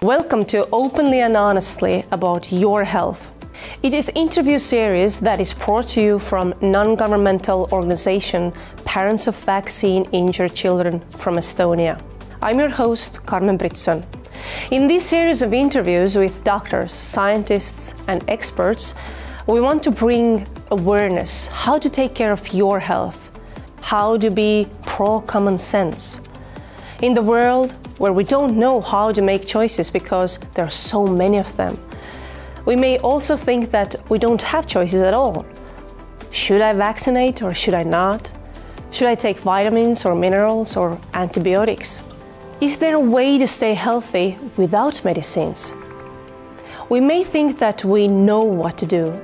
Welcome to Openly and Honestly about your health. It is an interview series that is brought to you from non-governmental organization Parents of Vaccine-Injured Children from Estonia. I'm your host, Carmen Britson. In this series of interviews with doctors, scientists, and experts, we want to bring awareness, how to take care of your health, how to be pro-common sense. In the world where we don't know how to make choices because there are so many of them, we may also think that we don't have choices at all. Should I vaccinate or should I not? Should I take vitamins or minerals or antibiotics? Is there a way to stay healthy without medicines? We may think that we know what to do,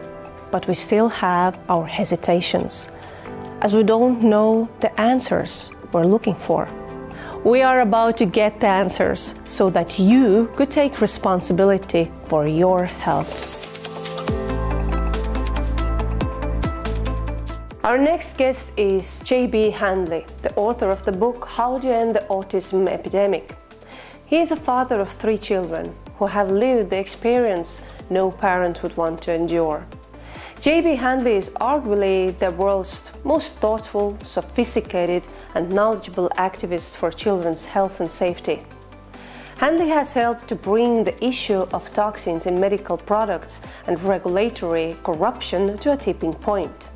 but we still have our hesitations, as we don't know the answers we're looking for. We are about to get the answers so that you could take responsibility for your health. Our next guest is J.B. Handley, the author of the book How to End the Autism Epidemic. He is a father of 3 children who have lived the experience no parent would want to endure. J.B. Handley is arguably the world's most thoughtful, sophisticated, and knowledgeable activist for children's health and safety. Handley has helped to bring the issue of toxins in medical products and regulatory corruption to a tipping point.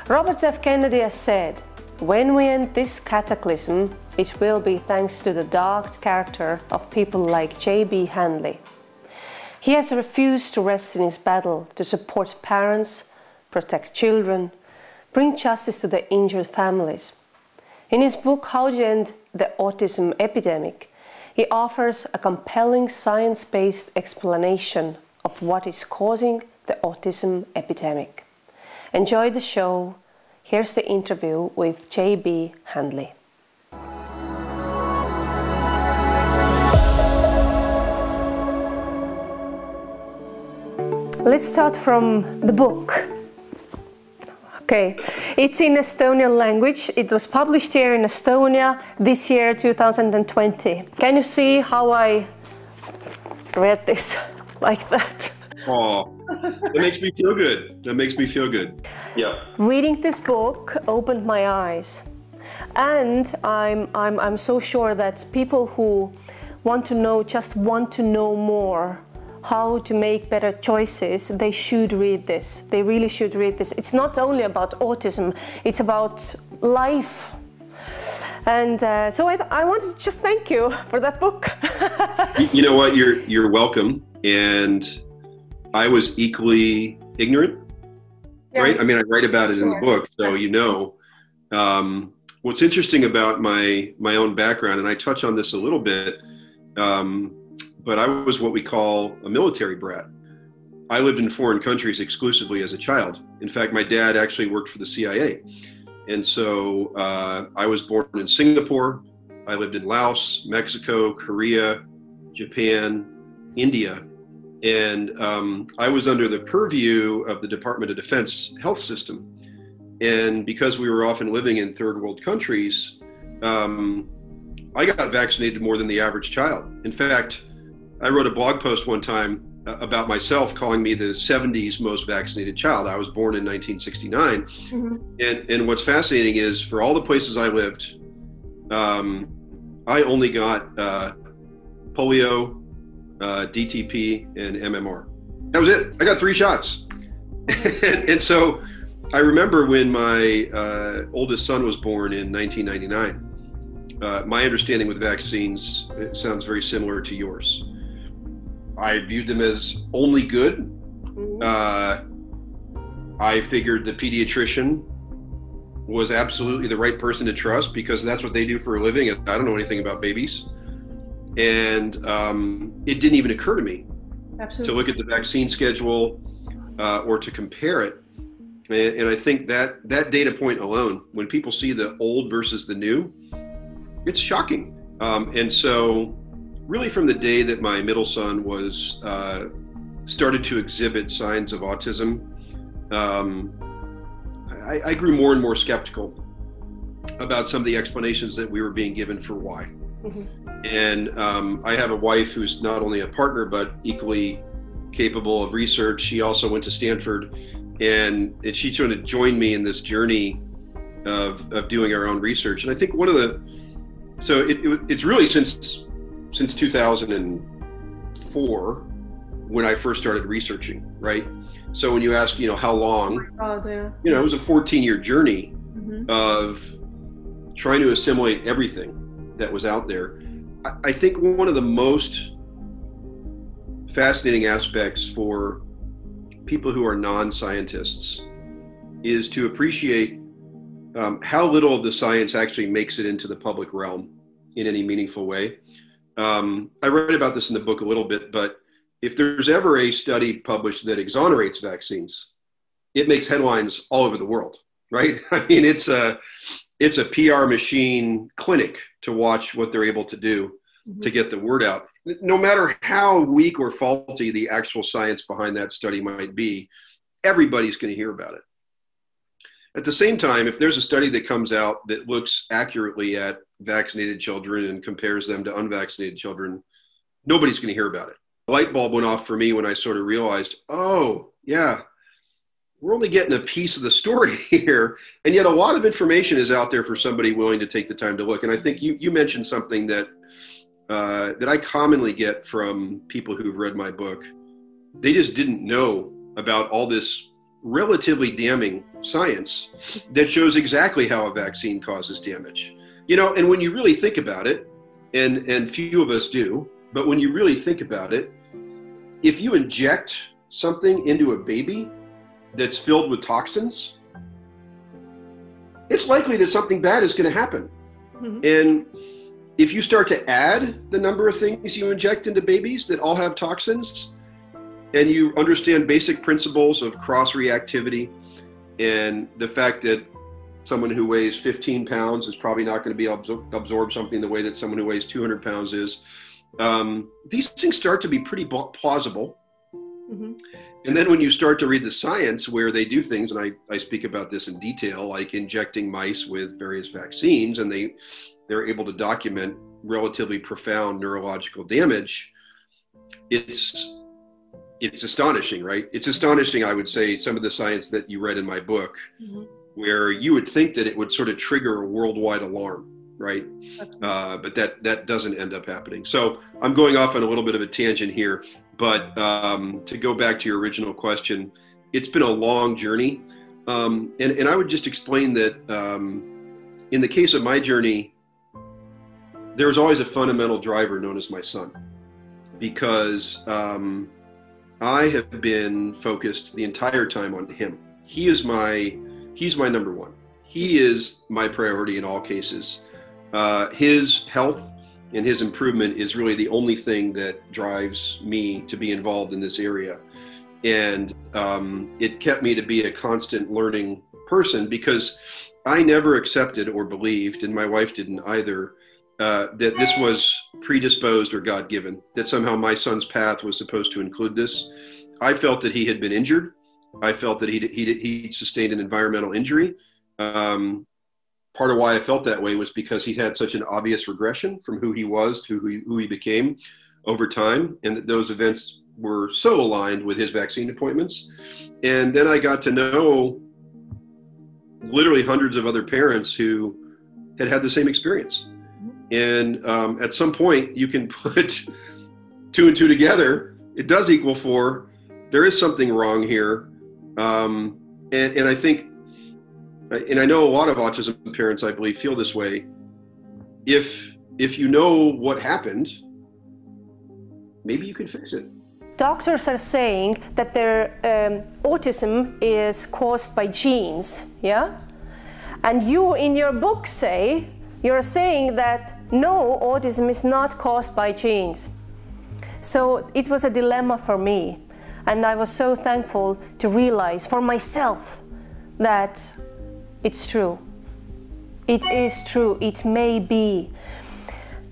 Robert F. Kennedy has said, "When we end this cataclysm, it will be thanks to the dark character of people like J.B. Handley." He has refused to rest in his battle to support parents, protect children, bring justice to the injured families. In his book, How to End the Autism Epidemic, he offers a compelling science-based explanation of what is causing the autism epidemic. Enjoy the show. Here's the interview with J.B. Handley. Let's start from the book. Okay, it's in Estonian language. It was published here in Estonia this year, 2020. Can you see how I read this like that? Oh, that makes me feel good. That makes me feel good. Yeah. Reading this book opened my eyes. And I'm so sure that people who want to know more how to make better choices, they should read this. They really should read this. It's not only about autism, it's about life. And so I want to just thank you for that book. You know what? You're welcome. And I was equally ignorant, right? I mean, I write about it in the book, so you know. What's interesting about my own background, and I touch on this a little bit, but I was what we call a military brat. I lived in foreign countries exclusively as a child. In fact, my dad actually worked for the CIA. And so I was born in Singapore. I lived in Laos, Mexico, Korea, Japan, India. And I was under the purview of the Department of Defense health system. And because we were often living in third world countries, I got vaccinated more than the average child. In fact, I wrote a blog post one time about myself, calling me the 70s most vaccinated child. I was born in 1969. Mm-hmm. And what's fascinating is for all the places I lived, I only got polio, DTP, and MMR. That was it. I got 3 shots. And so I remember when my oldest son was born in 1999, my understanding with vaccines, it sounds very similar to yours. I viewed them as only good. I figured the pediatrician was absolutely the right person to trust because that's what they do for a living. And I don't know anything about babies. And it didn't even occur to me to look at the vaccine schedule or to compare it. And I think that data point alone, when people see the old versus the new, it's shocking. And so really from the day that my middle son was started to exhibit signs of autism, I grew more and more skeptical about some of the explanations that we were being given for why. And I have a wife who's not only a partner, but equally capable of research. She also went to Stanford, and she's going to join me in this journey of doing our own research. And I think one of the, so it's really since 2004 when I first started researching, right? So when you ask, how long, it was a 14-year journey of trying to assimilate everything that was out there. I think one of the most fascinating aspects for people who are non-scientists is to appreciate how little of the science actually makes it into the public realm in any meaningful way. I read about this in the book a little bit, but if there's ever a study published that exonerates vaccines, it makes headlines all over the world, right? I mean, it's a PR machine clinic to watch what they're able to do to get the word out. No matter how weak or faulty the actual science behind that study might be, everybody's going to hear about it. At the same time, if there's a study that comes out that looks accurately at vaccinated children and compares them to unvaccinated children, nobody's going to hear about it. The light bulb went off for me when I sort of realized, oh, yeah, we're only getting a piece of the story here. And yet a lot of information is out there for somebody willing to take the time to look. And I think you mentioned something that I commonly get from people who've read my book. They just didn't know about all this relatively damning science that shows exactly how a vaccine causes damage. And when you really think about it, and few of us do, but when you really think about it, if you inject something into a baby that's filled with toxins, it's likely that something bad is going to happen. And if you start to add the number of things you inject into babies that all have toxins, and you understand basic principles of cross-reactivity and the fact that someone who weighs 15 pounds is probably not going to be able to absorb something the way that someone who weighs 200 pounds is, these things start to be pretty plausible. And then when you start to read the science where they do things, and I speak about this in detail, like injecting mice with various vaccines, and they're able to document relatively profound neurological damage, it's astonishing, right? It's astonishing, I would say, some of the science that you read in my book, where you would think that it would sort of trigger a worldwide alarm, right? But that doesn't end up happening. So I'm going off on a little bit of a tangent here, but to go back to your original question, it's been a long journey. And I would just explain that in the case of my journey, there was always a fundamental driver known as my son, because I have been focused the entire time on him. He's my number one. He is my priority in all cases. His health and his improvement is really the only thing that drives me to be involved in this area. And it kept me to be a constant learning person, because I never accepted or believed, and my wife didn't either, that this was predisposed or God-given, that somehow my son's path was supposed to include this. I felt that he had been injured. I felt that he sustained an environmental injury. Part of why I felt that way was because he had such an obvious regression from who he was to who he became over time, and that those events were so aligned with his vaccine appointments. And then I got to know literally hundreds of other parents who had the same experience. And at some point, you can put 2 and 2 together. It does equal 4. There is something wrong here. And I think, and I know a lot of autism parents, I believe, feel this way. If you know what happened, maybe you can fix it. Doctors are saying that their autism is caused by genes, yeah? And you, in your book, you're saying that no, autism is not caused by genes. So it was a dilemma for me. And I was so thankful to realize for myself that it's true. It is true. It may be.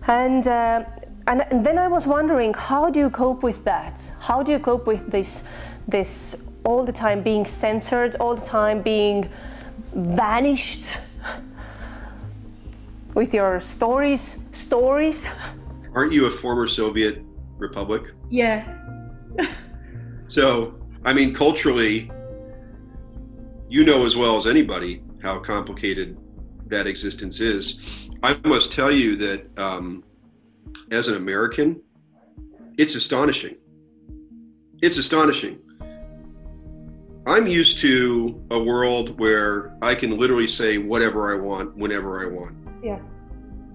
And then I was wondering, how do you cope with that? How do you cope with this all the time being censored, all the time being vanished? with your stories. Aren't you a former Soviet republic? Yeah. So, I mean, culturally, you know as well as anybody how complicated that existence is. I must tell you that as an American, it's astonishing. It's astonishing. I'm used to a world where I can literally say whatever I want, whenever I want. Yeah.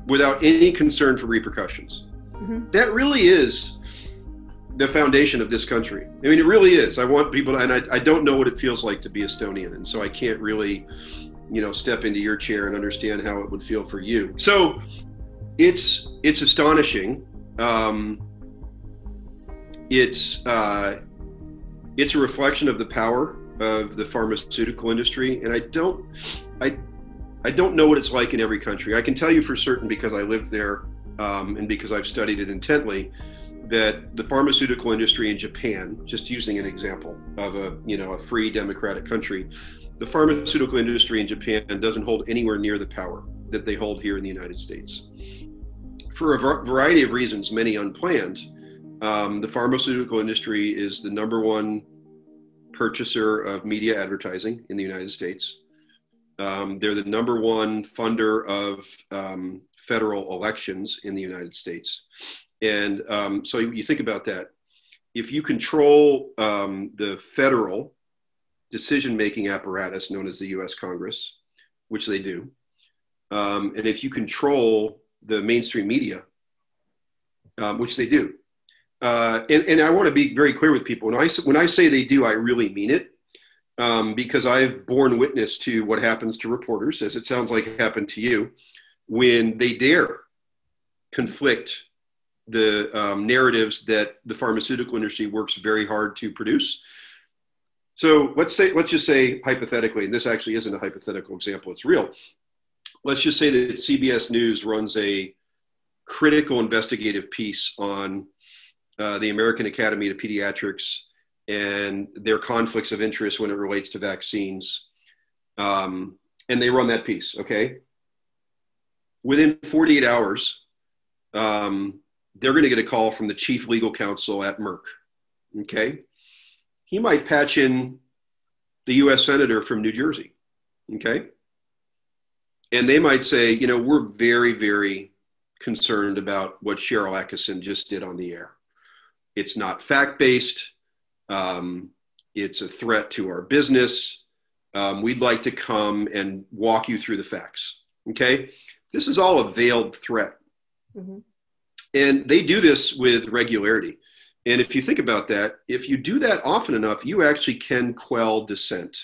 Without any concern for repercussions. Mm-hmm. That really is the foundation of this country. I mean, it really is. I want people to, and I don't know what it feels like to be Estonian. And so I can't really, step into your chair and understand how it would feel for you. So it's astonishing. It's a reflection of the power of the pharmaceutical industry. And I don't know what it's like in every country. I can tell you for certain, because I lived there and because I've studied it intently, that the pharmaceutical industry in Japan, just using an example of a free democratic country, the pharmaceutical industry in Japan doesn't hold anywhere near the power that they hold here in the United States. For a variety of reasons, many unplanned, the pharmaceutical industry is the number one purchaser of media advertising in the United States. They're the number one funder of federal elections in the United States. And so you think about that. If you control the federal decision-making apparatus known as the US Congress, which they do, and if you control the mainstream media, which they do, and I want to be very clear with people. When I say they do, I really mean it, because I've borne witness to what happens to reporters, as it sounds like it happened to you, when they dare conflict the narratives that the pharmaceutical industry works very hard to produce. So let's just say hypothetically, and this actually isn't a hypothetical example, it's real. Let's just say that CBS News runs a critical investigative piece on the American Academy of Pediatrics and their conflicts of interest when it relates to vaccines. And they run that piece, okay? Within 48 hours, they're going to get a call from the chief legal counsel at Merck, okay? He might patch in the US Senator from New Jersey, okay? And they might say, we're very, very concerned about what Sharyl Attkisson just did on the air. It's not fact-based. It's a threat to our business. We'd like to come and walk you through the facts, okay? This is all a veiled threat. Mm-hmm. And they do this with regularity. And if you think about that, if you do that often enough, you actually can quell dissent.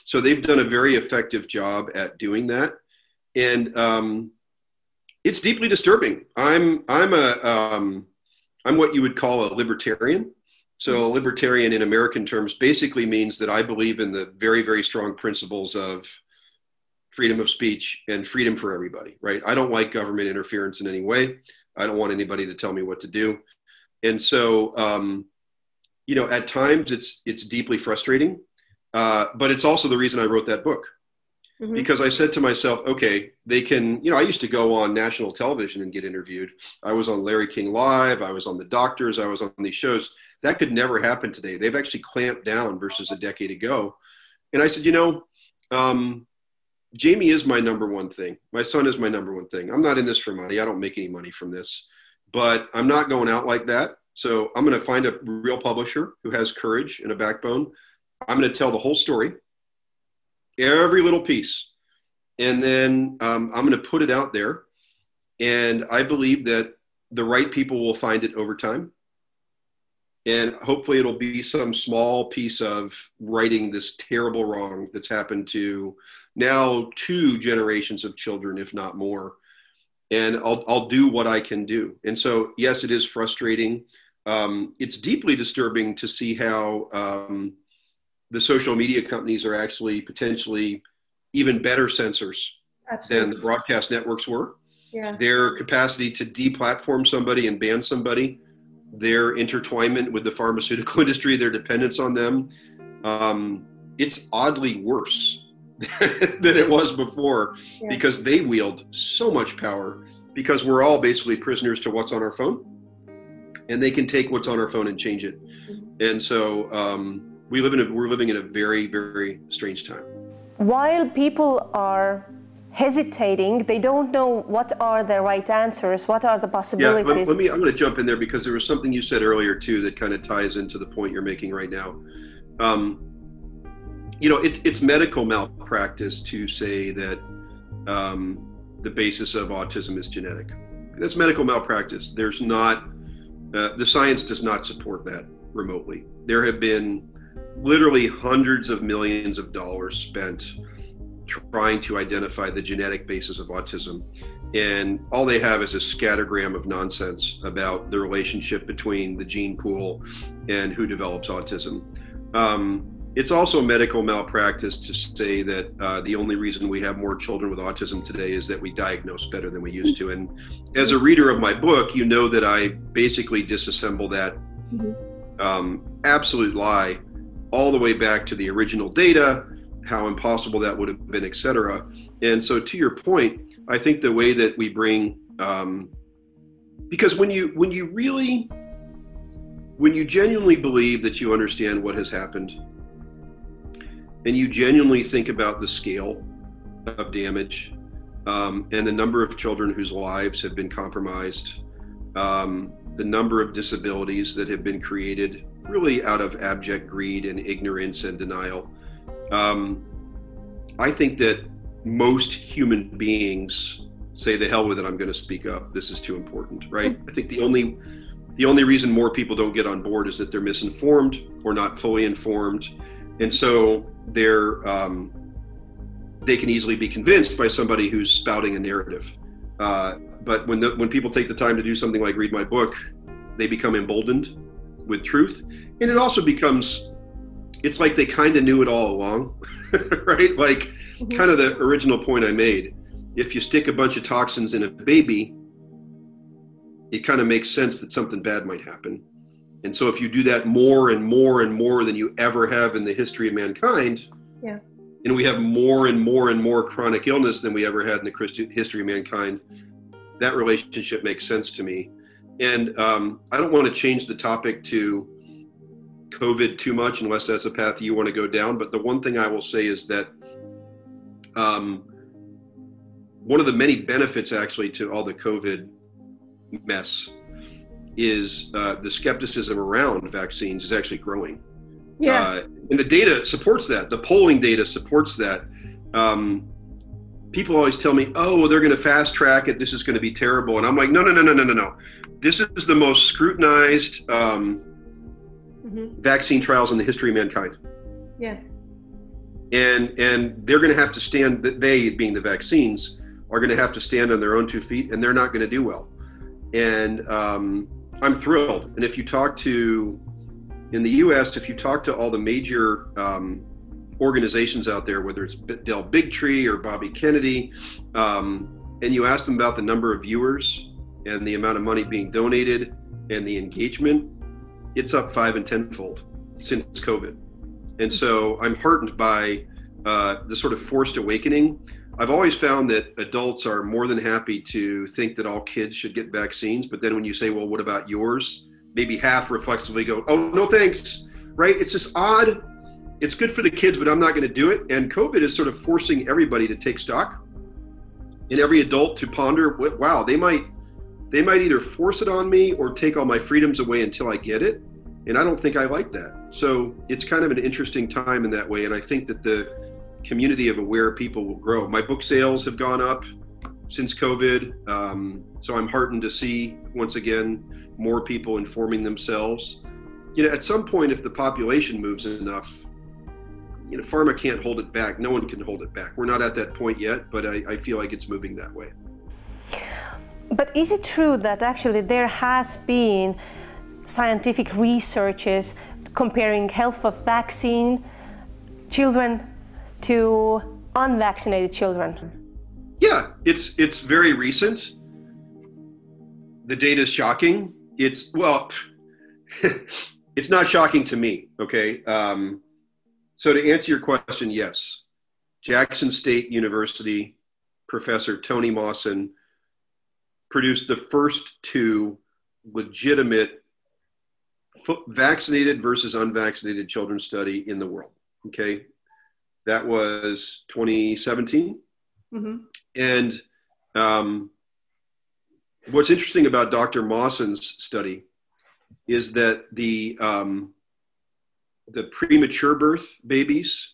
So they've done a very effective job at doing that. And it's deeply disturbing. I'm what you would call a libertarian. So a libertarian in American terms basically means that I believe in the very, very strong principles of freedom of speech and freedom for everybody, right? I don't like government interference in any way. I don't want anybody to tell me what to do. And so, at times it's deeply frustrating, but it's also the reason I wrote that book. Mm-hmm. Because I said to myself, okay, they can, I used to go on national television and get interviewed. I was on Larry King Live. I was on The Doctors. I was on these shows. That could never happen today. They've actually clamped down versus a decade ago. And I said, Jamie is my number one thing. My son is my number one thing. I'm not in this for money. I don't make any money from this, but I'm not going out like that. So I'm going to find a real publisher who has courage and a backbone. I'm going to tell the whole story, every little piece. And then I'm going to put it out there. And I believe that the right people will find it over time. And hopefully it'll be some small piece of righting this terrible wrong that's happened to now 2 generations of children, if not more. And I'll do what I can do. And so, yes, it is frustrating. It's deeply disturbing to see how the social media companies are actually potentially even better censors than the broadcast networks were. Yeah. Their capacity to deplatform somebody and ban somebody, their intertwinement with the pharmaceutical industry, their dependence on them, it's oddly worse than it was before, because they wield so much power, because we're all basically prisoners to what's on our phone, and they can take what's on our phone and change it. And so we're living in a very, very strange time. While people are hesitating, they don't know what are the right answers, what are the possibilities. I'm going to jump in there, because there was something you said earlier too that kind of ties into the point you're making right now. It's medical malpractice to say that the basis of autism is genetic. That's medical malpractice. There's not, the science does not support that remotely. There have been literally hundreds of millions of dollars spent trying to identify the genetic basis of autism, and all they have is a scattergram of nonsense about the relationship between the gene pool and who develops autism. It's also medical malpractice to say that the only reason we have more children with autism today is that we diagnose better than we used to. And as a reader of my book, you know that I basically disassemble that absolute lie all the way back to the original data, how impossible that would have been, et cetera. And so to your point, I think the way that we bring, because when you genuinely believe that you understand what has happened, and you genuinely think about the scale of damage, and the number of children whose lives have been compromised, the number of disabilities that have been created really out of abject greed and ignorance and denial, I think that most human beings say, the hell with it, I'm going to speak up. This is too important, right? I think the only reason more people don't get on board is that they're misinformed or not fully informed. And so they can easily be convinced by somebody who's spouting a narrative. But when people take the time to do something like read my book, they become emboldened with truth. And it also becomes, it's like they kind of knew it all along, right? Like kind of the original point I made. If you stick a bunch of toxins in a baby, it kind of makes sense that something bad might happen. And so if you do that more and more and more than you ever have in the history of mankind, and we have more and more and more chronic illness than we ever had in the history of mankind, that relationship makes sense to me. And I don't want to change the topic to COVID too much, unless that's a path you want to go down. But the one thing I will say is that one of the many benefits actually to all the COVID mess is the skepticism around vaccines is actually growing. And the data supports that. The polling data supports that. People always tell me, oh, they're going to fast track it. This is going to be terrible. And I'm like, no. This is the most scrutinized vaccine trials in the history of mankind. And they're going to have to stand, they being the vaccines, are going to have to stand on their own 2 feet, and they're not going to do well. And I'm thrilled. And if you talk to, in the US, if you talk to all the major organizations out there, whether it's Del Bigtree or Bobby Kennedy, and you ask them about the number of viewers and the amount of money being donated and the engagement, it's up 5 and 10-fold since COVID. And so I'm heartened by the sort of forced awakening. I've always found that adults are more than happy to think that all kids should get vaccines. But then when you say, well, what about yours? Maybe half reflexively go, oh, no, thanks, right? It's just odd. It's good for the kids, but I'm not going to do it. And COVID is sort of forcing everybody to take stock, and every adult to ponder, wow, they might either force it on me or take all my freedoms away until I get it. And I don't think I like that. So it's kind of an interesting time in that way. And I think that the community of aware people will grow. My book sales have gone up since COVID. So I'm heartened to see, once again, more people informing themselves. At some point, if the population moves enough, pharma can't hold it back. No one can hold it back. We're not at that point yet, but I feel like it's moving that way. But is it true that actually there has been scientific researches comparing health of vaccine children to unvaccinated children? Yeah, it's very recent. The data is shocking. It's not shocking to me, okay? So to answer your question, yes. Jackson State University professor Tony Mawson produced the first two legitimate vaccinated versus unvaccinated children study in the world. Okay. That was 2017. Mm-hmm. And what's interesting about Dr. Mawson's study is that the premature birth babies,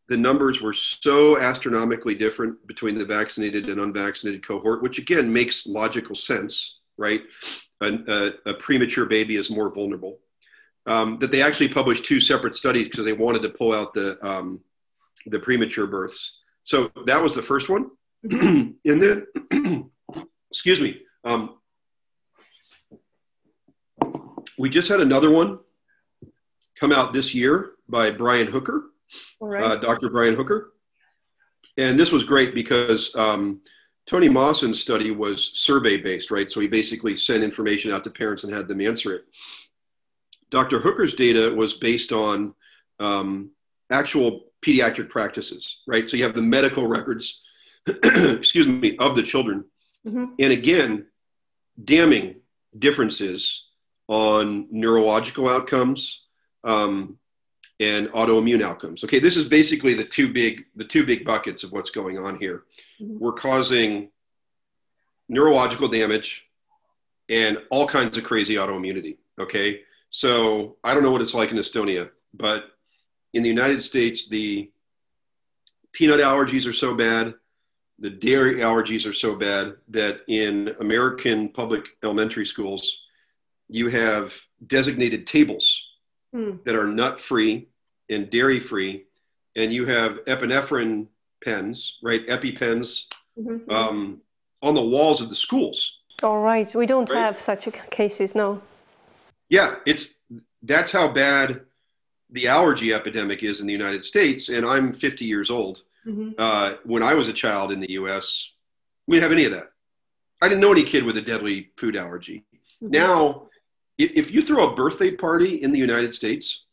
the numbers were so astronomically different between the vaccinated and unvaccinated cohort, which again makes logical sense, right? A premature baby is more vulnerable. That they actually published two separate studies because they wanted to pull out the premature births. So that was the first one. And then, excuse me, we just had another one come out this year by Brian Hooker. All right. Dr. Brian Hooker. And this was great because Tony Mawson's study was survey-based, right? So he basically sent information out to parents and had them answer it. Dr. Hooker's data was based on actual pediatric practices, right? So you have the medical records, excuse me, of the children. Mm-hmm. And again, damning differences on neurological outcomes, and autoimmune outcomes. Okay, this is basically the two big buckets of what's going on here. Mm-hmm. We're causing neurological damage and all kinds of crazy autoimmunity. Okay, so I don't know what it's like in Estonia, but in the United States, the peanut allergies are so bad, the dairy allergies are so bad that in American public elementary schools, you have designated tables that are nut-free and dairy-free, and you have epinephrine pens, right, EpiPens, mm-hmm. On the walls of the schools. All right, we don't have such cases, no. Yeah, that's how bad the allergy epidemic is in the United States, and I'm 50 years old. Mm-hmm. When I was a child in the U.S., we didn't have any of that. I didn't know any kid with a deadly food allergy. Mm-hmm. Now, if you throw a birthday party in the United States,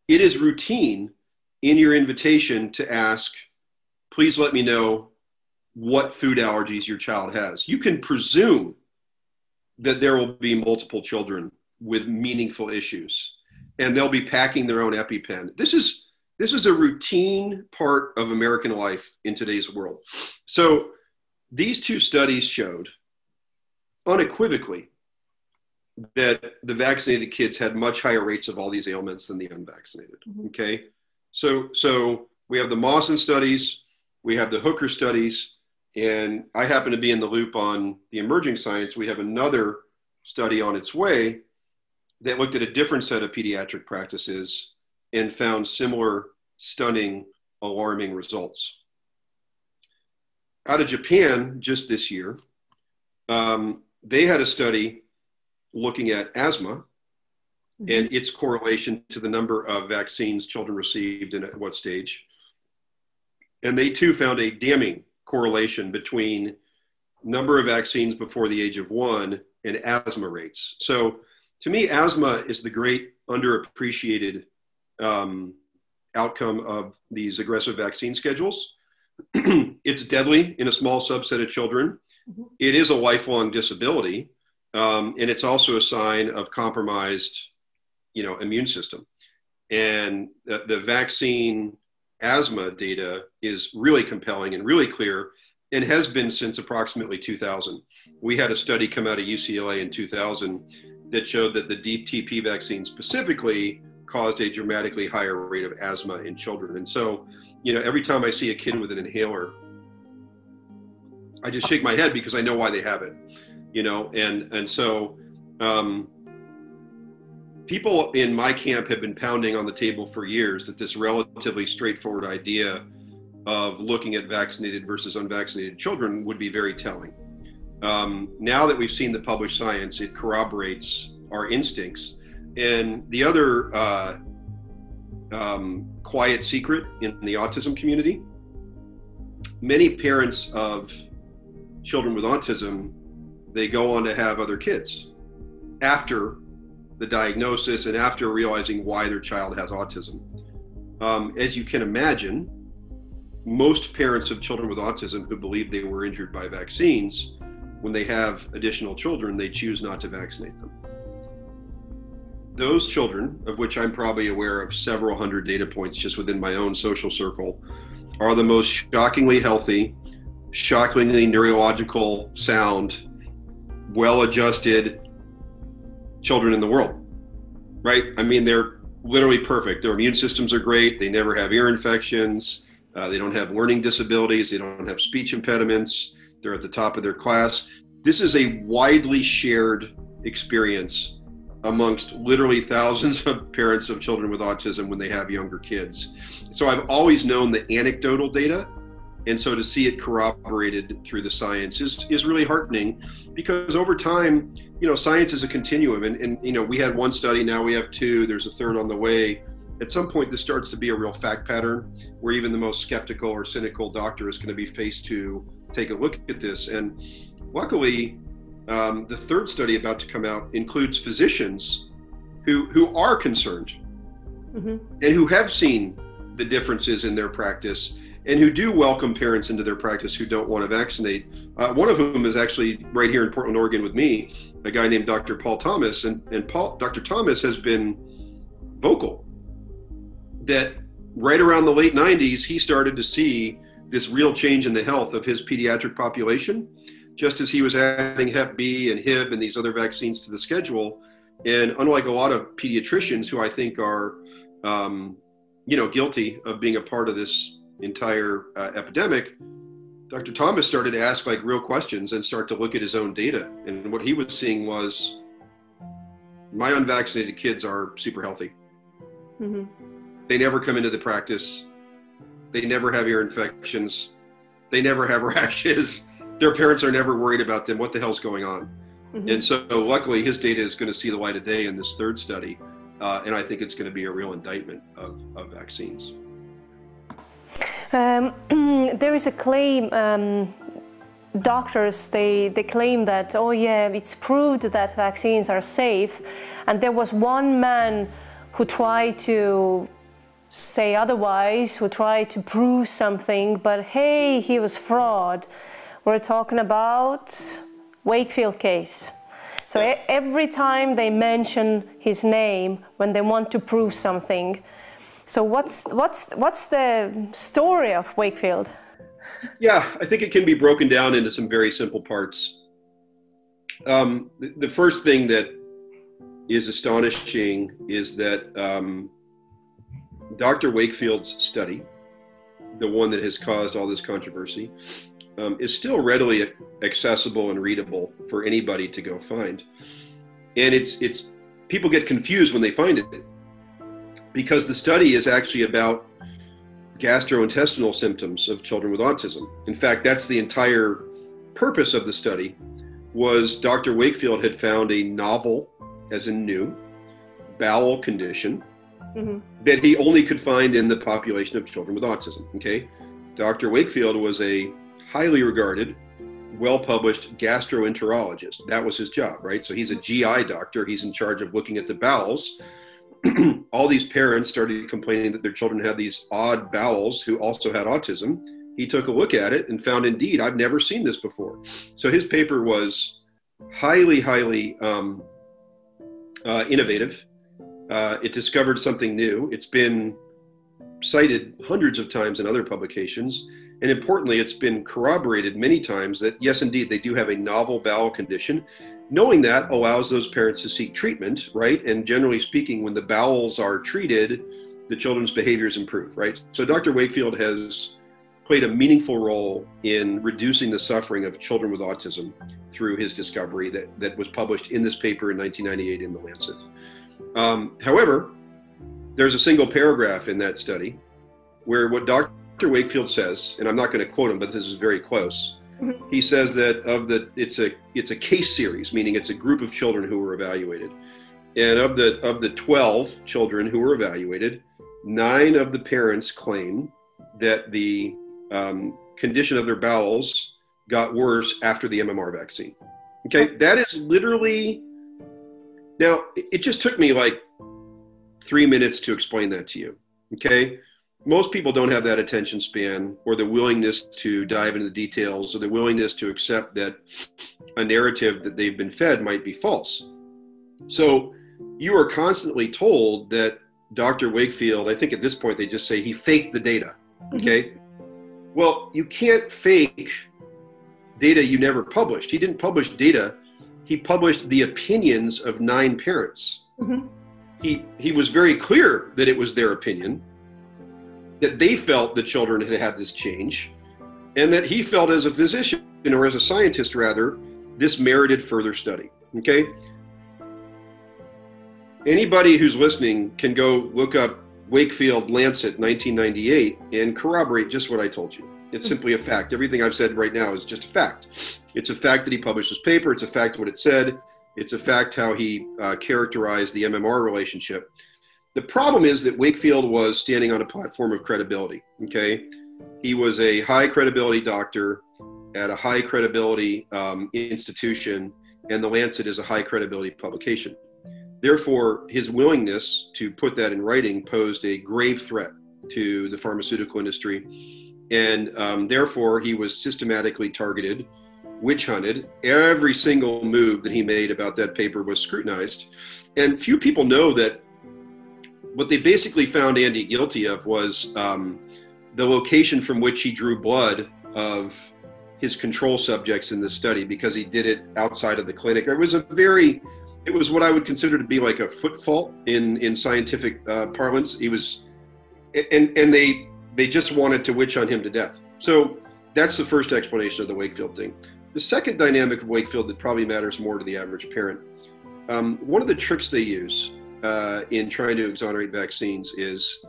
it is routine in your invitation to ask, please let me know what food allergies your child has. You can presume that there will be multiple children with meaningful issues, and they'll be packing their own EpiPen. This is a routine part of American life in today's world. So these two studies showed unequivocally that the vaccinated kids had much higher rates of all these ailments than the unvaccinated. Mm-hmm. Okay, so we have the Mawson studies, we have the Hooker studies, and I happen to be in the loop on the emerging science. We have another study on its way that looked at a different set of pediatric practices and found similar stunning, alarming results. Out of Japan just this year, they had a study looking at asthma mm-hmm. and its correlation to the number of vaccines children received and at what stage. And they too found a damning correlation between number of vaccines before the age of 1 and asthma rates. So to me, asthma is the great underappreciated outcome of these aggressive vaccine schedules. It's deadly in a small subset of children. Mm-hmm. It is a lifelong disability. And it's also a sign of compromised, immune system. And the vaccine asthma data is really compelling and really clear and has been since approximately 2000. We had a study come out of UCLA in 2000 that showed that the DTP vaccine specifically caused a dramatically higher rate of asthma in children. And so, every time I see a kid with an inhaler, I just shake my head because I know why they have it. And so people in my camp have been pounding on the table for years that this relatively straightforward idea of looking at vaccinated versus unvaccinated children would be very telling. Now that we've seen the published science, it corroborates our instincts. And the other quiet secret in the autism community, many parents of children with autism, they go on to have other kids after the diagnosis and after realizing why their child has autism. as you can imagine, most parents of children with autism who believe they were injured by vaccines, when they have additional children, they choose not to vaccinate them. Those children, of which I'm probably aware of several hundred data points just within my own social circle, are the most shockingly healthy, shockingly neurological sound, well-adjusted children in the world, right? I mean, they're literally perfect. Their immune systems are great. They never have ear infections. They don't have learning disabilities. They don't have speech impediments. They're at the top of their class. This is a widely shared experience amongst literally thousands of parents of children with autism when they have younger kids. So I've always known the anecdotal data, and so to see it corroborated through the science is really heartening, because over time, science is a continuum, and we had one study, now we have two, there's a third on the way. At some point, this starts to be a real fact pattern where even the most skeptical or cynical doctor is going to be faced to take a look at this. And luckily, the third study about to come out includes physicians who are concerned and who have seen the differences in their practice and who do welcome parents into their practice who don't want to vaccinate. One of whom is actually right here in Portland, Oregon with me, a guy named Dr. Paul Thomas. And Dr. Thomas has been vocal that right around the late 90s, he started to see this real change in the health of his pediatric population, just as he was adding Hep B and Hib and these other vaccines to the schedule. And unlike a lot of pediatricians who I think are, guilty of being a part of this entire epidemic, Dr. Thomas started to ask real questions and start to look at his own data. And what he was seeing was, my unvaccinated kids are super healthy. Mm-hmm. They never come into the practice. They never have ear infections. They never have rashes. Their parents are never worried about them. What the hell's going on? Mm-hmm. And so luckily his data is going to see the light of day in this third study. And I think it's going to be a real indictment of vaccines. There is a claim, doctors, they claim that, oh yeah, it's proved that vaccines are safe. And there was one man who tried to say otherwise, who tried to prove something, but hey, he was fraud. We're talking about Wakefield case. So every time they mention his name when they want to prove something. So what's the story of Wakefield? Yeah, I think it can be broken down into some very simple parts. The first thing that is astonishing is that Dr. Wakefield's study, the one that has caused all this controversy, is still readily accessible and readable for anybody to go find. And it's people get confused when they find it, because the study is actually about gastrointestinal symptoms of children with autism. In fact, that's the entire purpose of the study, was Dr. Wakefield had found a novel, as in new, bowel condition that he only could find in the population of children with autism, okay? Dr. Wakefield was a highly regarded, well-published gastroenterologist. That was his job, right? So he's a GI doctor. He's in charge of looking at the bowels. All these parents started complaining that their children had these odd bowels who also had autism. He took a look at it and found, indeed, I've never seen this before. So his paper was highly, highly innovative. It discovered something new. It's been cited hundreds of times in other publications. And importantly, it's been corroborated many times that, yes, indeed, they do have a novel bowel condition. Knowing that allows those parents to seek treatment, right? And generally speaking, when the bowels are treated, the children's behaviors improve, right? So Dr. Wakefield has played a meaningful role in reducing the suffering of children with autism through his discovery that was published in this paper in 1998 in The Lancet. However, there's a single paragraph in that study where what Dr. Wakefield says, and I'm not going to quote him, but this is very close. He says that it's a case series, meaning it's a group of children who were evaluated. And of the 12 children who were evaluated, 9 of the parents claim that the condition of their bowels got worse after the MMR vaccine. Okay, that is literally, now it just took me like 3 minutes to explain that to you. Okay. Most people don't have that attention span or the willingness to dive into the details or the willingness to accept that a narrative that they've been fed might be false. So you are constantly told that Dr. Wakefield, I think at this point they just say he faked the data. Okay. Well, you can't fake data you never published. He didn't publish data. He published the opinions of 9 parents. He was very clear that it was their opinion, that they felt the children had had this change, and that he felt as a physician, or as a scientist rather, this merited further study. Okay? Anybody who's listening can go look up Wakefield Lancet 1998 and corroborate just what I told you. It's simply a fact. Everything I've said right now is just a fact. It's a fact that he published this paper. It's a fact what it said. It's a fact how he characterized the MMR relationship. The problem is that Wakefield was standing on a platform of credibility, okay? He was a high credibility doctor at a high credibility institution, and the Lancet is a high credibility publication. Therefore, his willingness to put that in writing posed a grave threat to the pharmaceutical industry. And therefore, he was systematically targeted, witch hunted. Every single move that he made about that paper was scrutinized. And few people know that what they basically found Andy guilty of was the location from which he drew blood of his control subjects in this study, because he did it outside of the clinic. It was what I would consider to be like a foot fault in scientific parlance. He was, and they just wanted to witch hunt him to death. So that's the first explanation of the Wakefield thing. The second dynamic of Wakefield that probably matters more to the average parent, one of the tricks they use in trying to exonerate vaccines is,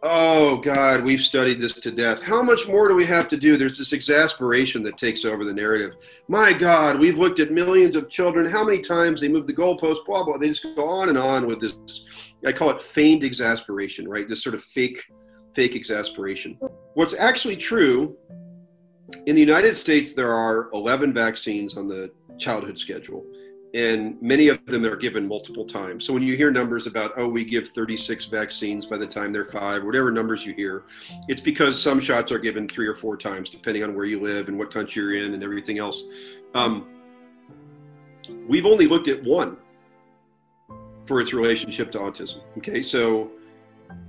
oh God, we've studied this to death. How much more do we have to do? There's this exasperation that takes over the narrative. My God, we've looked at millions of children. How many times they moved the goalpost, blah, blah. They just go on and on with this, I call it feigned exasperation, right? This sort of fake exasperation. What's actually true, in the United States, there are 11 vaccines on the childhood schedule, and many of them are given multiple times. So when you hear numbers about, oh, we give 36 vaccines by the time they're 5, whatever numbers you hear, it's because some shots are given 3 or 4 times, depending on where you live and what country you're in and everything else. We've only looked at one for its relationship to autism. Okay, so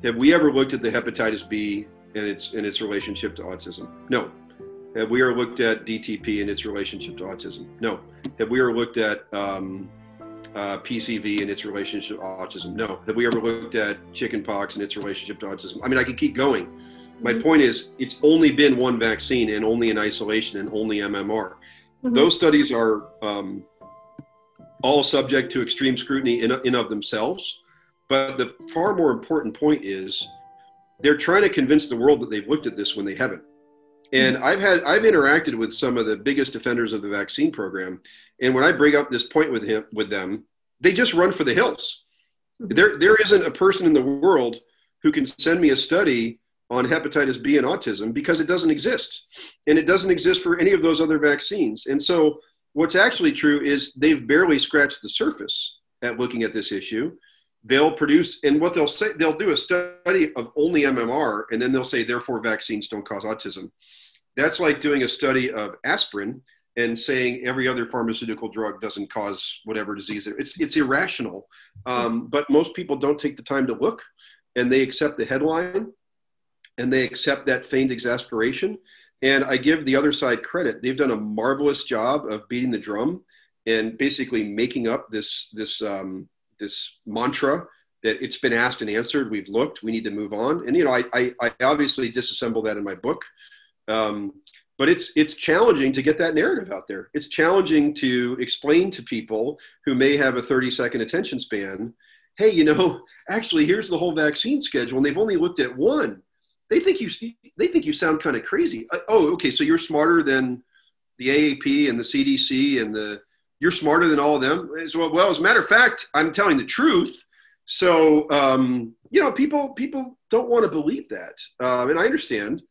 have we ever looked at the hepatitis B and its relationship to autism? No. Have we ever looked at DTP and its relationship to autism? No. Have we ever looked at PCV and its relationship to autism? No. Have we ever looked at chickenpox and its relationship to autism? I mean, I could keep going. My point is, it's only been one vaccine, and only in isolation, and only MMR. Those studies are all subject to extreme scrutiny in of themselves. But the far more important point is they're trying to convince the world that they've looked at this when they haven't. And I've interacted with some of the biggest defenders of the vaccine program, and when I bring up this point with them, they just run for the hills. There isn't a person in the world who can send me a study on hepatitis B and autism, because it doesn't exist, and it doesn't exist for any of those other vaccines. And so what's actually true is they've barely scratched the surface at looking at this issue. They'll produce, and what they'll say, they'll do a study of only MMR, and then they'll say, therefore, vaccines don't cause autism. That's like doing a study of aspirin and saying every other pharmaceutical drug doesn't cause whatever disease. It's irrational, but most people don't take the time to look, and they accept the headline, and they accept that feigned exasperation. And I give the other side credit. They've done a marvelous job of beating the drum and basically making up this mantra that it's been asked and answered. We've looked, we need to move on. And, I obviously disassemble that in my book. But it's challenging to get that narrative out there. It's challenging to explain to people who may have a 30-second attention span, hey, actually, here's the whole vaccine schedule, and they've only looked at one. They think you sound kind of crazy. Oh, okay, so you're smarter than the AAP and the CDC and you're smarter than all of them. Well, as a matter of fact, I'm telling the truth. So, people don't want to believe that. And I understand.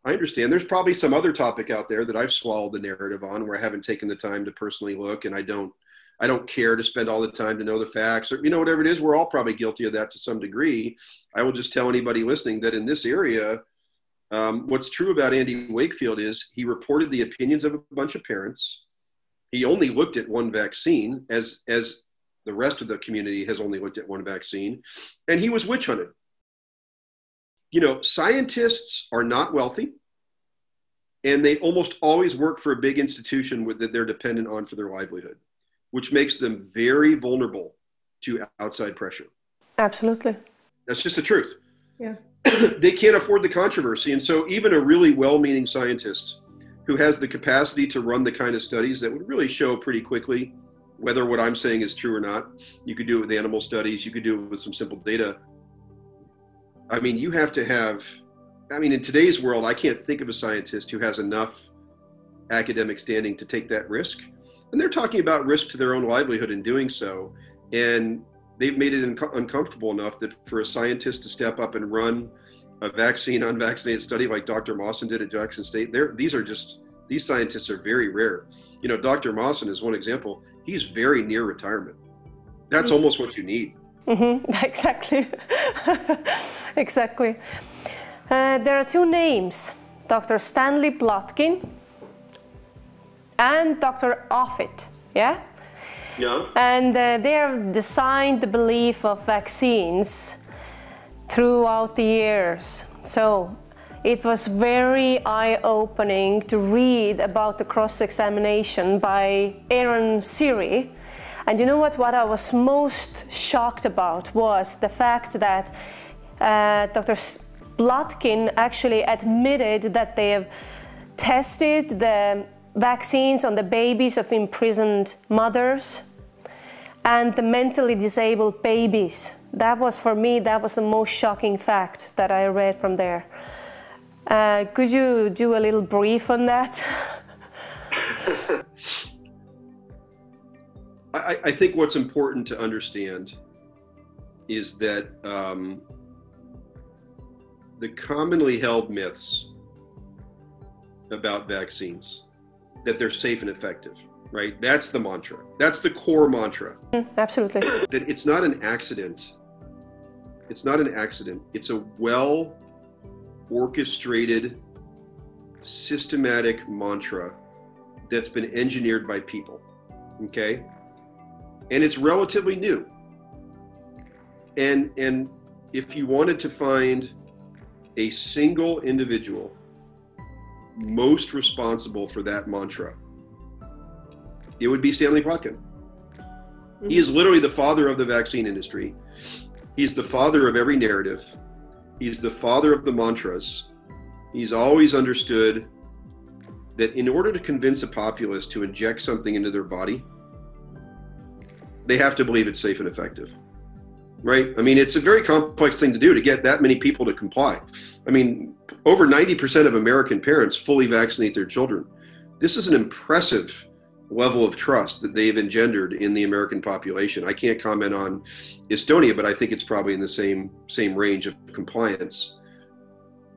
There's probably some other topic out there that I've swallowed the narrative on where I haven't taken the time to personally look, and I don't I don't care to spend all the time to know the facts, or, whatever it is. We're all probably guilty of that to some degree. I will just tell anybody listening that in this area, what's true about Andy Wakefield is he reported the opinions of a bunch of parents. He only looked at one vaccine, as the rest of the community has only looked at one vaccine, and he was witch hunted. Scientists are not wealthy, and they almost always work for a big institution that they're dependent on for their livelihood, which makes them very vulnerable to outside pressure. Absolutely. That's just the truth. Yeah. They can't afford the controversy. And so even a really well-meaning scientist who has the capacity to run the kind of studies that would really show pretty quickly whether what I'm saying is true or not. You could do it with animal studies. You could do it with some simple data. I mean, you have to have, in today's world, I can't think of a scientist who has enough academic standing to take that risk. And they're talking about risk to their own livelihood in doing so. And they've made it uncomfortable enough that for a scientist to step up and run a vaccine unvaccinated study like Dr. Mawson did at Jackson State, these scientists are very rare. Dr. Mawson is one example. He's very near retirement. That's almost what you need. Mm-hmm. Exactly. Exactly. There are two names, Dr. Stanley Plotkin and Dr. Offit, yeah? Yeah. And they have designed the belief of vaccines throughout the years. So it was very eye-opening to read about the cross-examination by Aaron Siri. And you know what I was most shocked about was the fact that Dr. Plotkin actually admitted that they have tested the vaccines on the babies of imprisoned mothers and the mentally disabled babies. That was, for me, that was the most shocking fact that I read from there. Could you do a little brief on that? I think what's important to understand is that the commonly held myths about vaccines, that they're safe and effective, right? That's the mantra. That's the core mantra. Absolutely. That it's not an accident. It's not an accident. It's a well-orchestrated, systematic mantra that's been engineered by people, okay? And it's relatively new. And if you wanted to find a single individual most responsible for that mantra, it would be Stanley Plotkin. Mm-hmm. He is literally the father of the vaccine industry. He's the father of every narrative. He's the father of the mantras. He's always understood that in order to convince a populace to inject something into their body, they have to believe it's safe and effective, right? It's a very complex thing to do to get that many people to comply. Over 90% of American parents fully vaccinate their children. This is an impressive level of trust that they've engendered in the American population. I can't comment on Estonia, but I think it's probably in the same range of compliance.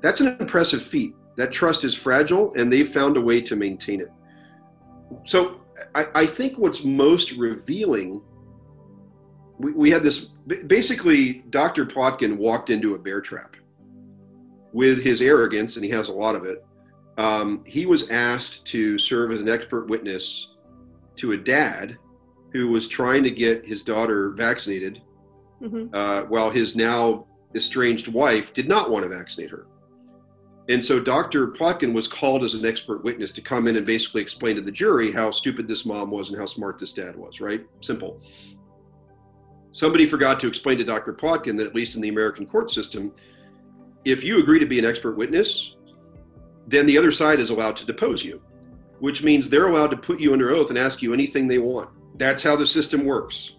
That's an impressive feat. That trust is fragile, and they've found a way to maintain it. So I think what's most revealing, we had this, basically Dr. Plotkin walked into a bear trap with his arrogance, and he has a lot of it. He was asked to serve as an expert witness to a dad who was trying to get his daughter vaccinated, while his now estranged wife did not want to vaccinate her. And so Dr. Plotkin was called as an expert witness to come in and basically explain to the jury how stupid this mom was and how smart this dad was, right? Simple. Somebody forgot to explain to Dr. Plotkin that, at least in the American court system, if you agree to be an expert witness, then the other side is allowed to depose you, which means they're allowed to put you under oath and ask you anything they want. That's how the system works.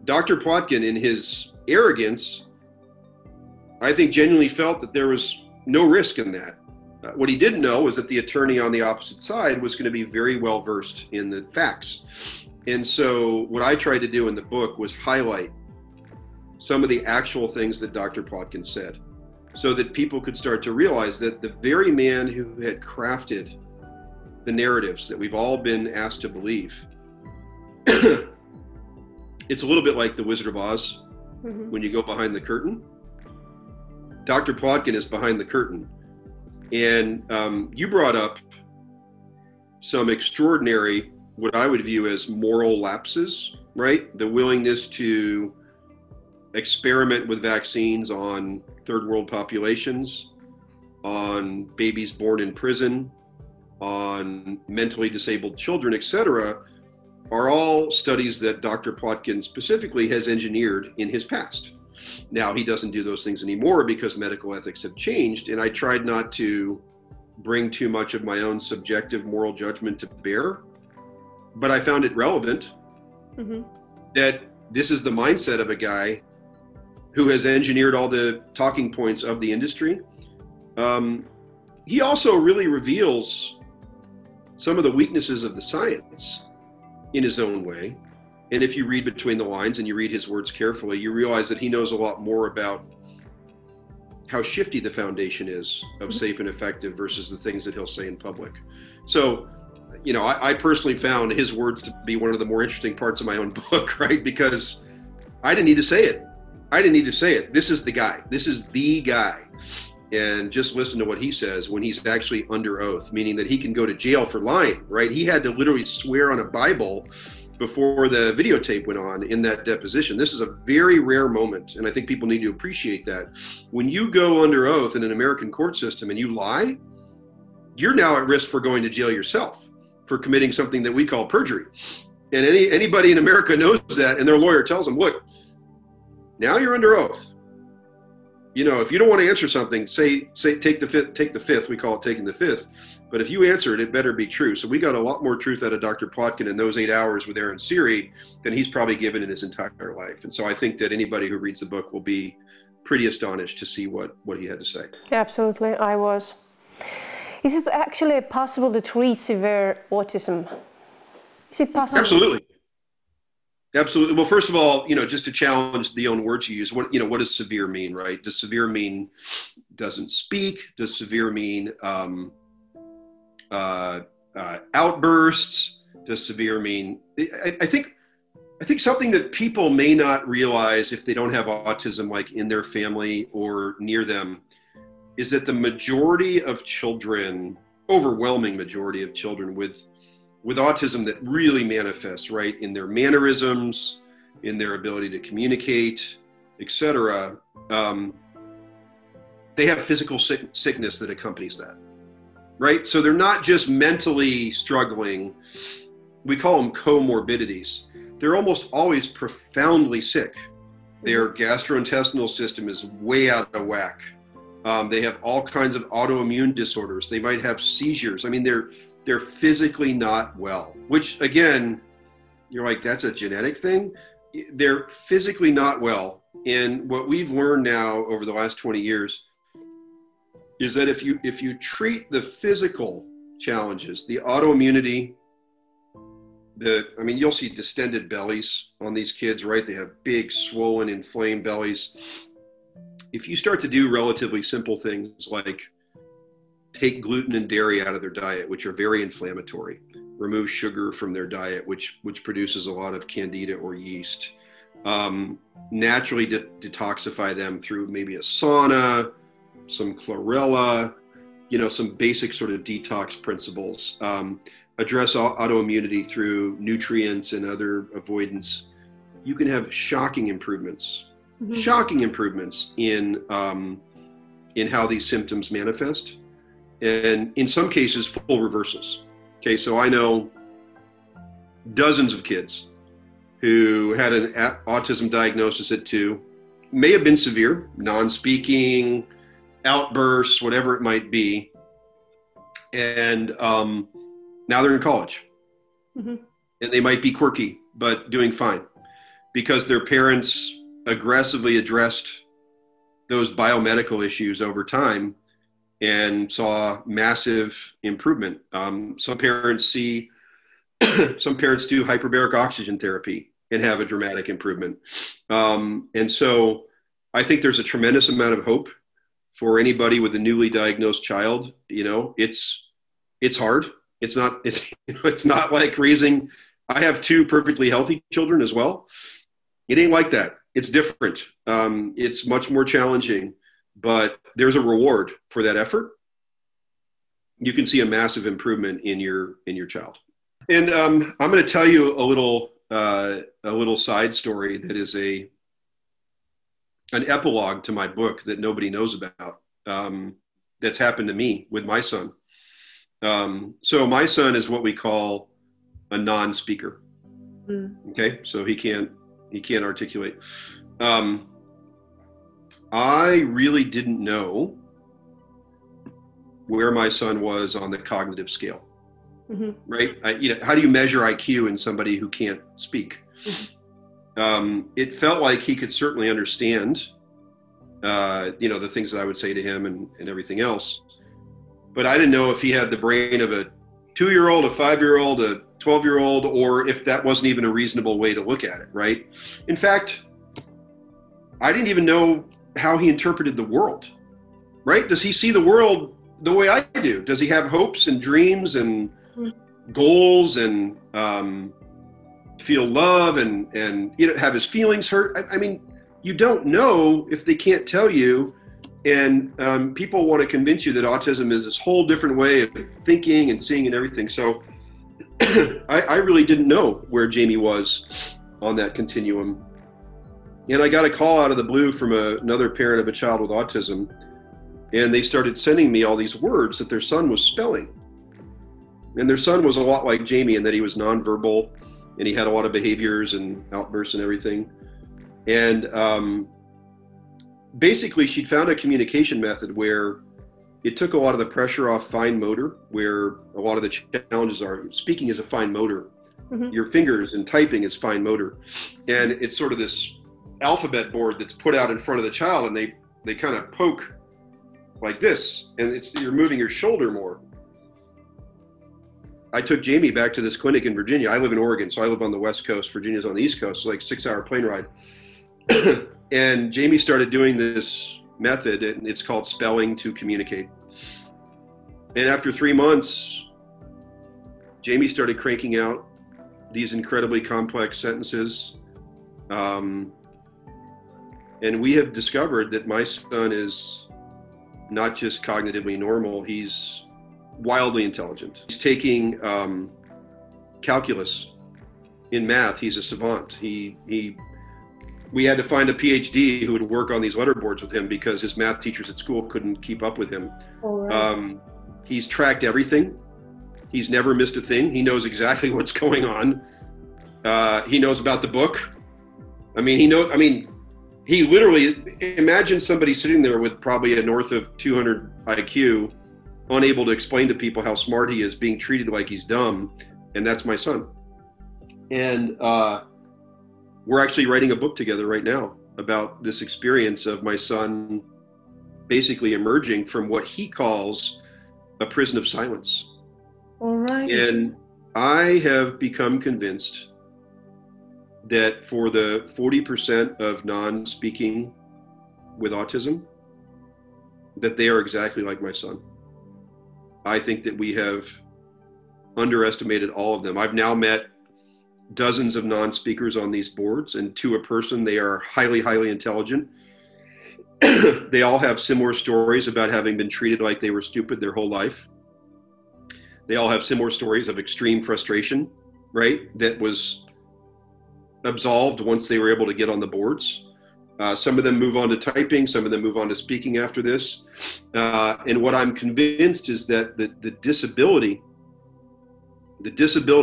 Dr. Plotkin, in his arrogance, I think genuinely felt that there was no risk in that. What he didn't know was that the attorney on the opposite side was going to be very well versed in the facts. And so what I tried to do in the book was highlight some of the actual things that Dr. Plotkin said, so that people could start to realize that the very man who had crafted the narratives that we've all been asked to believe it's a little bit like the Wizard of Oz. When you go behind the curtain. Dr. Plotkin is behind the curtain. And you brought up some extraordinary, what I would view as moral lapses, right? The willingness to experiment with vaccines on third world populations, on babies born in prison, on mentally disabled children, etc., are all studies that Dr. Plotkin specifically has engineered in his past. Now, he doesn't do those things anymore because medical ethics have changed, and I tried not to bring too much of my own subjective moral judgment to bear, but I found it relevant that this is the mindset of a guy who has engineered all the talking points of the industry. He also really reveals some of the weaknesses of the science in his own way. And if you read between the lines and you read his words carefully, you realize that he knows a lot more about how shifty the foundation is of safe and effective versus the things that he'll say in public. So, you know, I personally found his words to be one of the more interesting parts of my own book, right? Because I didn't need to say it. I didn't need to say it. This is the guy. This is the guy. And just listen to what he says when he's actually under oath, meaning that he can go to jail for lying, right? He had to literally swear on a Bible before the videotape went on in that deposition. This is a very rare moment, and I think people need to appreciate that. When you go under oath in an American court system and you lie, you're now at risk for going to jail yourself for committing something that we call perjury. And anybody in America knows that, and their lawyer tells them, look, now you're under oath. You know, if you don't want to answer something, say take the fifth. We call it taking the fifth. But if you answer it, it better be true. So we got a lot more truth out of Dr. Plotkin in those 8 hours with Aaron Siri than he's probably given in his entire life. And so I think that anybody who reads the book will be pretty astonished to see what he had to say. Absolutely, I was. Is it actually possible to treat severe autism? Is it possible? Absolutely. Absolutely. Well, first of all, you know, just to challenge the own words you use, what does severe mean, right? Does severe mean doesn't speak? Does severe mean outbursts? Does severe mean? I think something that people may not realize if they don't have autism, like in their family or near them, is that the majority of children, overwhelming majority of children with autism that really manifests, right, in their mannerisms, in their ability to communicate, etc., they have physical sickness that accompanies that, right? So they're not just mentally struggling. We call them comorbidities. They're almost always profoundly sick. Their gastrointestinal system is way out of whack. They have all kinds of autoimmune disorders. They might have seizures. I mean, they're physically not well, which again, you're like, that's a genetic thing. They're physically not well. And what we've learned now over the last 20 years is that if you treat the physical challenges, the autoimmunity, you'll see distended bellies on these kids, right? They have big, swollen, inflamed bellies. If you start to do relatively simple things like take gluten and dairy out of their diet, which are very inflammatory, remove sugar from their diet, which produces a lot of candida or yeast, naturally detoxify them through maybe a sauna, some chlorella, some basic sort of detox principles, address autoimmunity through nutrients and other avoidance, you can have shocking improvements in how these symptoms manifest. And in some cases, full reversals. Okay, so I know dozens of kids who had an autism diagnosis at 2, may have been severe, non-speaking, outbursts, whatever it might be. And now they're in college. And they might be quirky, but doing fine because their parents aggressively addressed those biomedical issues over time and saw massive improvement. Some parents do hyperbaric oxygen therapy and have a dramatic improvement. And so I think there's a tremendous amount of hope for anybody with a newly diagnosed child. It's hard. It's not like raising I have two perfectly healthy children as well. It ain't like that. It's different. It's much more challenging, but there's a reward for that effort. You can see a massive improvement in your child. And I'm going to tell you a little side story that is an epilogue to my book that nobody knows about. That's happened to me with my son. So my son is what we call a non-speaker. Okay, so he can't articulate. I really didn't know where my son was on the cognitive scale. Right? How do you measure IQ in somebody who can't speak? It felt like he could certainly understand, the things that I would say to him and everything else. But I didn't know if he had the brain of a 2-year-old, a 5-year-old, a 12-year-old, or if that wasn't even a reasonable way to look at it, right? In fact, I didn't even know how he interpreted the world, right? Does he see the world the way I do? Does he have hopes and dreams and goals and feel love and have his feelings hurt? I mean, you don't know if they can't tell you. And people want to convince you that autism is this whole different way of thinking and seeing and everything. So I really didn't know where Jamie was on that continuum. And I got a call out of the blue from another parent of a child with autism. And they started sending me all these words that their son was spelling. And their son was a lot like Jamie in that he was nonverbal and he had a lot of behaviors and outbursts and everything. And basically, she'd found a communication method where it took a lot of the pressure off fine motor, where a lot of the challenges are. Speaking is a fine motor. Your fingers and typing is fine motor. And it's sort of this alphabet board that's put out in front of the child, and they kind of poke like this, and you're moving your shoulder more. I took Jamie back to this clinic in Virginia. I live in Oregon, so I live on the West Coast. Virginia's on the East Coast, so like 6-hour plane ride. And Jamie started doing this method, and it's called spelling to communicate. And after 3 months, Jamie started cranking out these incredibly complex sentences. And we have discovered that my son is not just cognitively normal, he's wildly intelligent. He's taking calculus in math. He's a savant. We had to find a PhD who would work on these letter boards with him because his math teachers at school couldn't keep up with him. He's tracked everything. He's never missed a thing. He knows exactly what's going on. He knows about the book. He literally, imagine somebody sitting there with probably a north of 200 IQ, unable to explain to people how smart he is, being treated like he's dumb. And that's my son. And we're actually writing a book together right now about this experience of my son basically emerging from what he calls a prison of silence. All right. And I have become convinced that for the 40% of non-speaking with autism, that they are exactly like my son. I think that we have underestimated all of them. I've now met dozens of non-speakers on these boards, and to a person, they are highly, highly intelligent. They all have similar stories about having been treated like they were stupid their whole life. They all have similar stories of extreme frustration, right? That was absolved once they were able to get on the boards. Some of them move on to typing, some of them move on to speaking after this. And what I'm convinced is that the disability,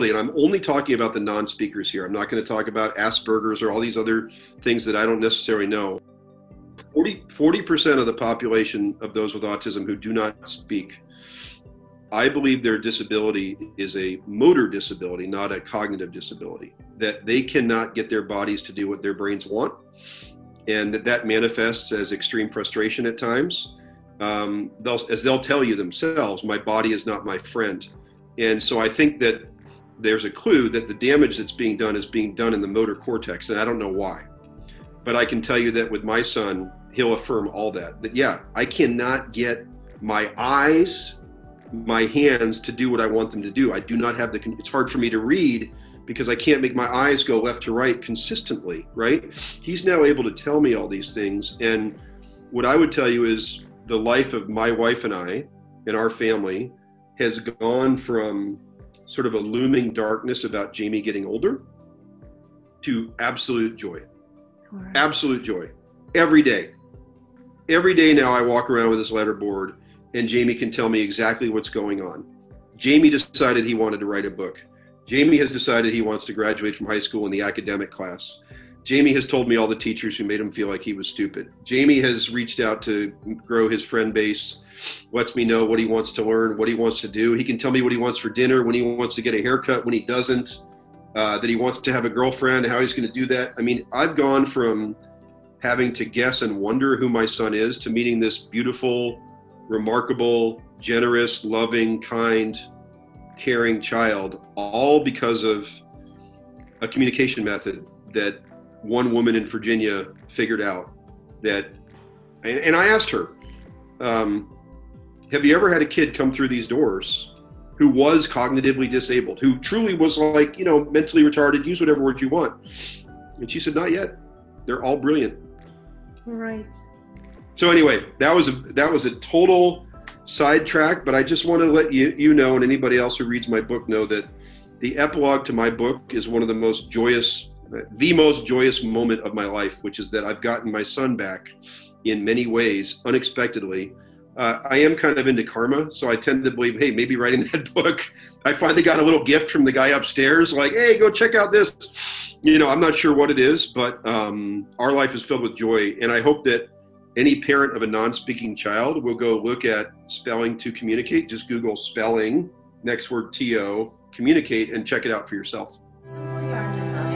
and I'm only talking about the non-speakers here. I'm not going to talk about Asperger's or all these other things that I don't necessarily know. 40% of the population of those with autism who do not speak, I believe their disability is a motor disability, not a cognitive disability, that they cannot get their bodies to do what their brains want, and that manifests as extreme frustration at times. They'll tell you themselves, my body is not my friend. And so I think that there's a clue that the damage that's being done is being done in the motor cortex, and I don't know why. But I can tell you that with my son, he'll affirm all that yeah, I cannot get my eyes, my hands to do what I want them to do. I do not have it's hard for me to read because I can't make my eyes go left to right consistently, right? He's now able to tell me all these things. And what I would tell you is the life of my wife and I and our family has gone from sort of a looming darkness about Jamie getting older to absolute joy. Right. Absolute joy. Every day. Every day now I walk around with this letterboard and Jamie can tell me exactly what's going on. Jamie decided he wanted to write a book. Jamie has decided he wants to graduate from high school in the academic class. Jamie has told me all the teachers who made him feel like he was stupid. Jamie has reached out to grow his friend base, lets me know what he wants to learn, what he wants to do. He can tell me what he wants for dinner, when he wants to get a haircut, when he doesn't, that he wants to have a girlfriend, how he's going to do that. I mean, I've gone from having to guess and wonder who my son is to meeting this beautiful, remarkable, generous, loving, kind, caring child, all because of a communication method that one woman in Virginia figured out. That, and I asked her, have you ever had a kid come through these doors who was cognitively disabled, who truly was like, mentally retarded, use whatever word you want? And she said, not yet. They're all brilliant. Right. So anyway, that was a total sidetrack, but I just want to let you know, and anybody else who reads my book know, that the epilogue to my book is one of the most joyous moment of my life, which is that I've gotten my son back in many ways, unexpectedly. I am kind of into karma, so I tend to believe, hey, maybe writing that book, I finally got a little gift from the guy upstairs, like, hey, go check out this. I'm not sure what it is, but our life is filled with joy, and I hope that any parent of a non-speaking child will go look at Spelling to Communicate. Just Google spelling, next word T-O, communicate, and check it out for yourself. Yarn designs.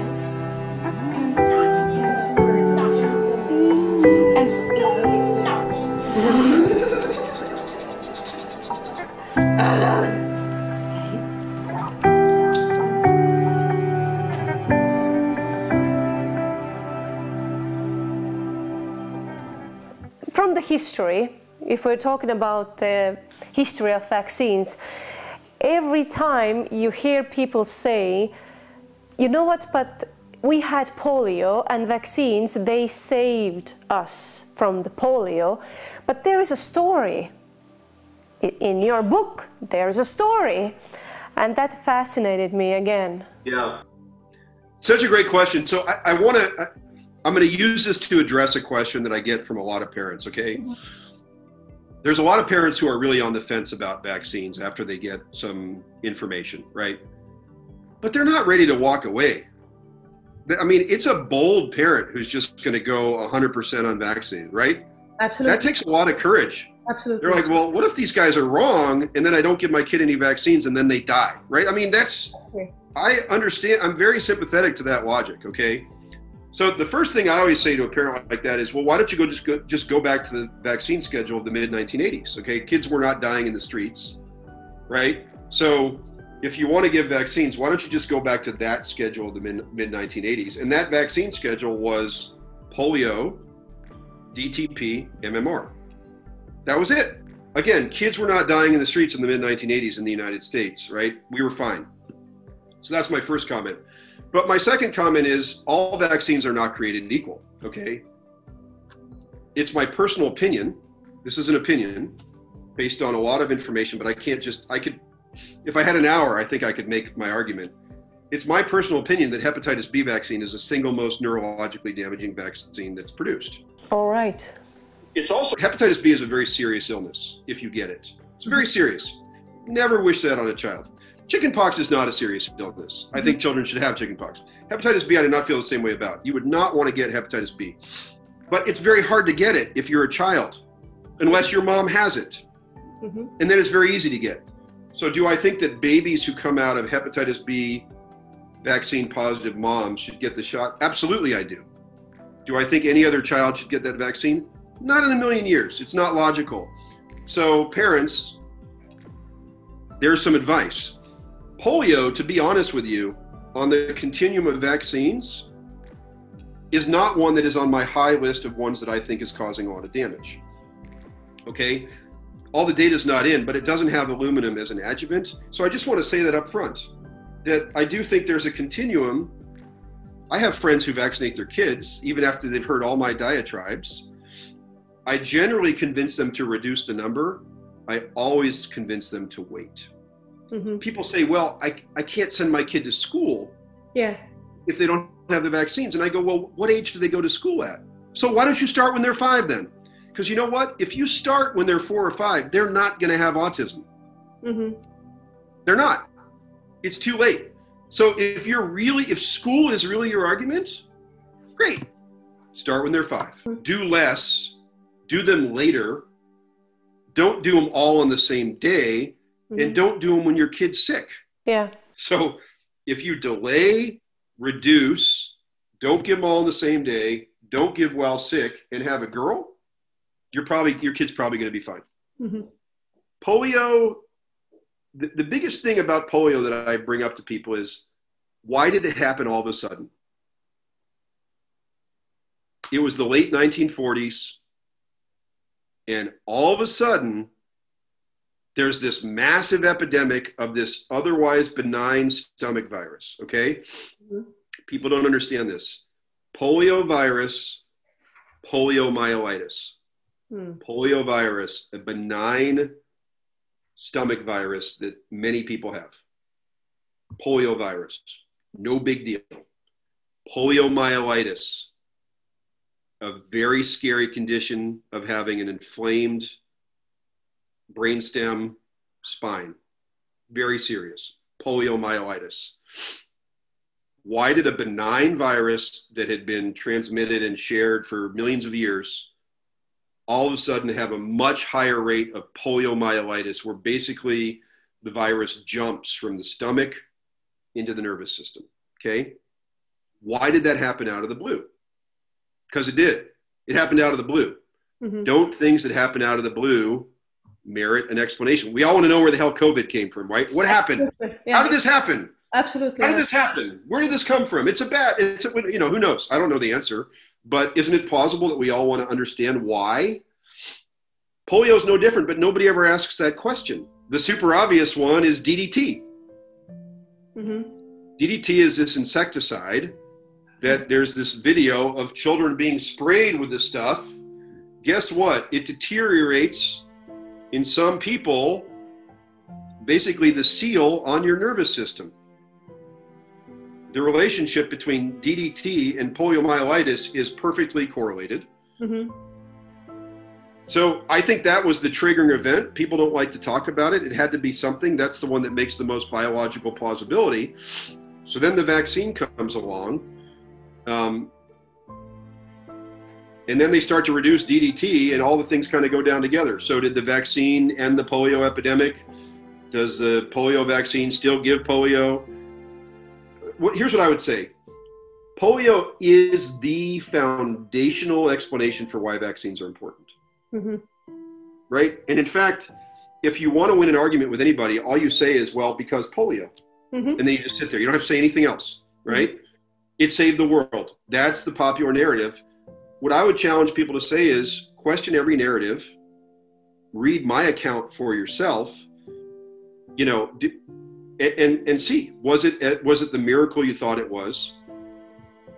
From the history, if we're talking about the history of vaccines, every time you hear people say, you know what, but we had polio and vaccines, they saved us from the polio. But there is a story. In your book, there is a story. And that fascinated me again. Yeah. Such a great question. So I'm going to use this to address a question that I get from a lot of parents, okay? Mm-hmm. There's a lot of parents who are really on the fence about vaccines after they get some information, right? But they're not ready to walk away. I mean, it's a bold parent who's just going to go 100% unvaccinated, right? Absolutely. That takes a lot of courage. Absolutely. They're like, well, what if these guys are wrong and then I don't give my kid any vaccines and then they die, right? I mean, I understand. I'm very sympathetic to that logic, okay? So the first thing I always say to a parent like that is, well, why don't you just go back to the vaccine schedule of the mid-1980s, okay? Kids were not dying in the streets, right? So if you want to give vaccines, why don't you just go back to that schedule of the mid-1980s? And that vaccine schedule was polio, DTP, MMR. That was it. Again, kids were not dying in the streets in the mid-1980s in the United States, right? We were fine. So that's my first comment. But my second comment is all vaccines are not created equal, okay? It's my personal opinion. This is an opinion based on a lot of information, but if I had an hour, I think I could make my argument. It's my personal opinion that hepatitis B vaccine is the single most neurologically damaging vaccine that's produced. All right. It's also, hepatitis B is a very serious illness if you get it. It's very serious. Never wish that on a child. Chickenpox is not a serious illness. I think children should have chickenpox. Hepatitis B, I do not feel the same way about. You would not want to get hepatitis B. But it's very hard to get it if you're a child, unless your mom has it. Mm-hmm. And then it's very easy to get. So do I think that babies who come out of hepatitis B vaccine positive moms should get the shot? Absolutely I do. Do I think any other child should get that vaccine? Not in a million years. It's not logical. So parents, there's some advice. Polio, to be honest with you, on the continuum of vaccines, is not one that is on my high list of ones that I think is causing a lot of damage. Okay? all the data is not in, but it doesn't have aluminum as an adjuvant. So I just want to say that up front, that I do think there's a continuum. I have friends who vaccinate their kids, even after they've heard all my diatribes. I generally convince them to reduce the number. I always convince them to wait. Mm-hmm. People say, well, I can't send my kid to school if they don't have the vaccines. And I go, well, what age do they go to school at? So why don't you start when they're 5 then? Because you know what? If you start when they're 4 or 5, they're not going to have autism. Mm-hmm. They're not. It's too late. So if school is really your argument, great. Start when they're 5. Do less. Do them later. Don't do them all on the same day. Mm-hmm. And don't do them when your kid's sick. Yeah. So if you delay, reduce, don't give them all on the same day, don't give while sick, and have a girl, your kid's probably going to be fine. Mm-hmm. Polio, the biggest thing about polio that I bring up to people is, why did it happen all of a sudden? It was the late 1940s, and all of a sudden, there's this massive epidemic of this otherwise benign stomach virus, okay? Mm-hmm. People don't understand this. Polio virus, poliomyelitis. Polio virus, a benign stomach virus that many people have. Polio virus, no big deal. Poliomyelitis, a very scary condition of having an inflamed brainstem spine. Very serious. Poliomyelitis. Why did a benign virus that had been transmitted and shared for millions of years all of a sudden have a much higher rate of poliomyelitis, where basically the virus jumps from the stomach into the nervous system, okay? Why did that happen out of the blue? Because it did. It happened out of the blue. Mm-hmm. Don't things that happen out of the blue merit an explanation? We all want to know where the hell COVID came from, right? What happened? Yeah. How did this happen? Absolutely. How did this happen? Where did this come from? Who knows? I don't know the answer. But isn't it plausible that we all want to understand why? Polio is no different, but nobody ever asks that question. The super obvious one is DDT. Mm-hmm. DDT is this insecticide that there's this video of children being sprayed with this stuff. Guess what? It deteriorates in some people, basically the seal on your nervous system. The relationship between DDT and poliomyelitis is perfectly correlated. Mm-hmm. So I think that was the triggering event. People don't like to talk about it. It had to be something. That's the one that makes the most biological plausibility. So then the vaccine comes along. And then they start to reduce DDT, and all the things kind of go down together. So did the vaccine end the polio epidemic? Does the polio vaccine still give polio? Here's what I would say. Polio is the foundational explanation for why vaccines are important. Mm-hmm. Right? And in fact, if you want to win an argument with anybody, all you say is, well, because polio. Mm-hmm. And then you just sit there. You don't have to say anything else, right? Mm-hmm. It saved the world. That's the popular narrative. What I would challenge people to say is, question every narrative, read my account for yourself, and see, was it the miracle you thought it was?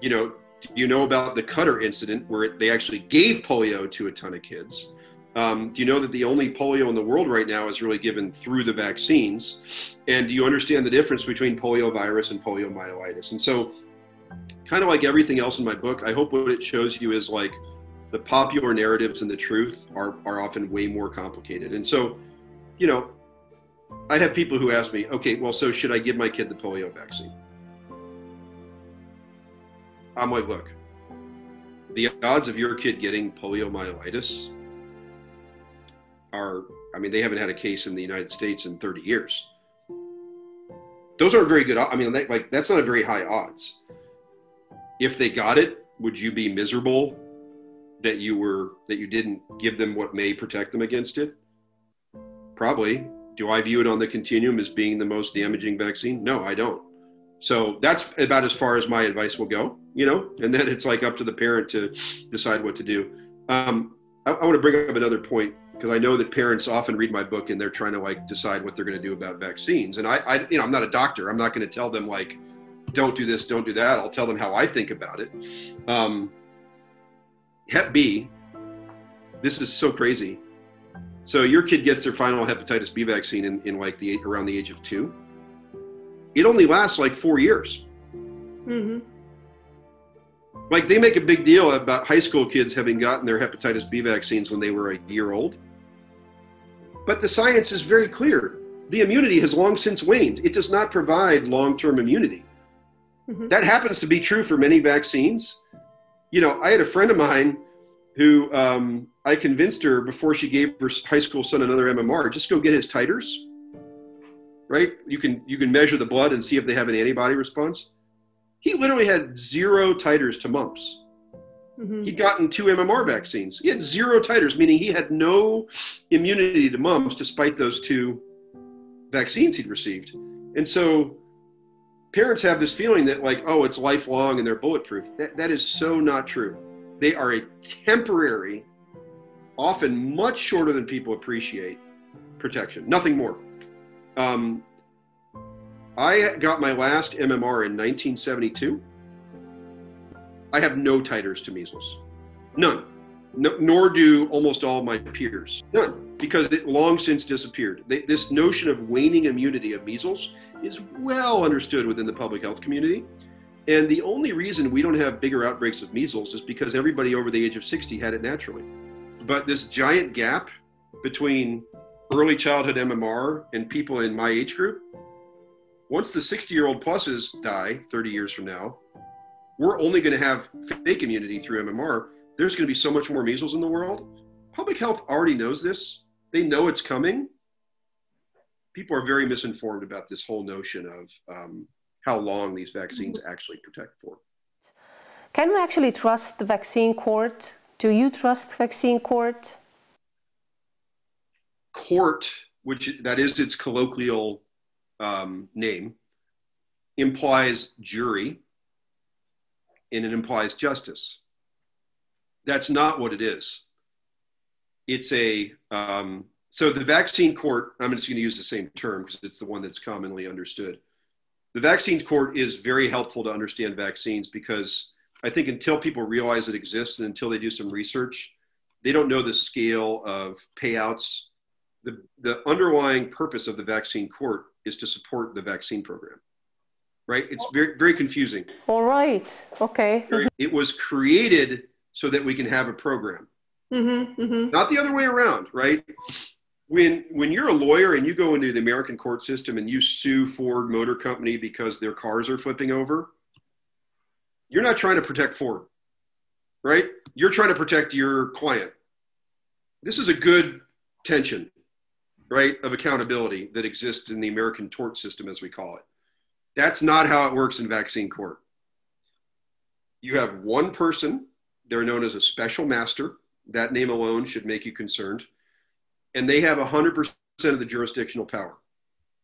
Do you know about the Qatar incident where they actually gave polio to a ton of kids? Do you know that the only polio in the world right now is really given through the vaccines? And do you understand the difference between poliovirus and poliomyelitis? And so, kind of like everything else in my book, I hope what it shows you is like the popular narratives and the truth are often way more complicated. And so, I have people who ask me, okay, well, so should I give my kid the polio vaccine? I'm like, look, the odds of your kid getting poliomyelitis they haven't had a case in the United States in 30 years. Those aren't very good. That's not a very high odds. If they got it, would you be miserable that you didn't give them what may protect them against it? Probably. Do I view it on the continuum as being the most damaging vaccine? No, I don't. So that's about as far as my advice will go, and then it's like up to the parent to decide what to do. I want to bring up another point, because I know that parents often read my book and they're trying to like decide what they're going to do about vaccines. And I, you know, I'm not a doctor. I'm not going to tell them like, don't do this, don't do that. I'll tell them how I think about it. Hep B, this is so crazy. So your kid gets their final hepatitis B vaccine in like around the age of 2. It only lasts like 4 years. Mm-hmm. Like they make a big deal about high school kids having gotten their hepatitis B vaccines when they were a year old. But the science is very clear. The immunity has long since waned. It does not provide long-term immunity. Mm-hmm. That happens to be true for many vaccines. You know, I had a friend of mine who I convinced her before she gave her high school son another MMR, just go get his titers, right? You can measure the blood and see if they have an antibody response. He literally had 0 titers to mumps. Mm-hmm. He'd gotten 2 MMR vaccines. He had 0 titers, meaning he had no immunity to mumps despite those 2 vaccines he'd received. And so parents have this feeling that like, oh, it's lifelong and they're bulletproof. That is so not true. They are a temporary, often much shorter than people appreciate, protection, nothing more. I got my last MMR in 1972. I have no titers to measles, none, no, nor do almost all of my peers, none, because it long since disappeared. This notion of waning immunity of measles is well understood within the public health community. And the only reason we don't have bigger outbreaks of measles is because everybody over the age of 60 had it naturally. But this giant gap between early childhood MMR and people in my age group, once the 60-year-old pluses die 30 years from now, we're only going to have fake immunity through MMR. There's going to be so much more measles in the world. Public health already knows this. They know it's coming. People are very misinformed about this whole notion of how long these vaccines actually protect for. Can we actually trust the vaccine court? Do you trust vaccine court? Court, which that is its colloquial name, implies jury, and it implies justice. That's not what it is. It's a, so the vaccine court, I'm just going to use the same term because it's the one that's commonly understood. The vaccine court is very helpful to understand vaccines because I think until people realize it exists and until they do some research, they don't know the scale of payouts. The underlying purpose of the vaccine court is to support the vaccine program, right? It's very, very confusing. All right. Okay. It was created so that we can have a program, not the other way around, right? When you're a lawyer and you go into the American court system and you sue Ford Motor Company because their cars are flipping over, you're not trying to protect Ford, right? You're trying to protect your client. This is a good tension, right, of accountability that exists in the American tort system, as we call it. That's not how it works in vaccine court. You have one person, they're known as a special master. That name alone should make you concerned. And they have 100% of the jurisdictional power.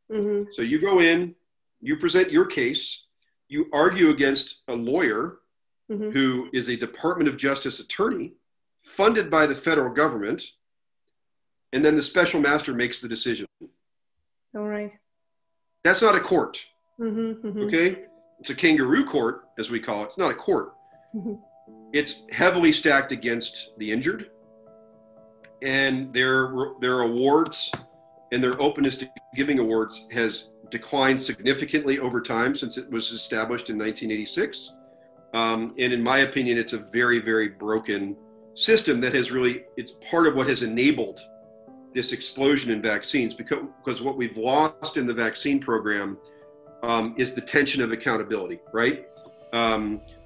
Mm-hmm. So you go in, you present your case, you argue against a lawyer who is a Department of Justice attorney funded by the federal government, and then the special master makes the decision. All right. That's not a court, okay? It's a kangaroo court, as we call it. It's not a court. It's heavily stacked against the injured, and their awards and their openness to giving awards has declined significantly over time since it was established in 1986. And in my opinion, it's a very, very broken system that has really, it's part of what has enabled this explosion in vaccines, because what we've lost in the vaccine program is the tension of accountability, right?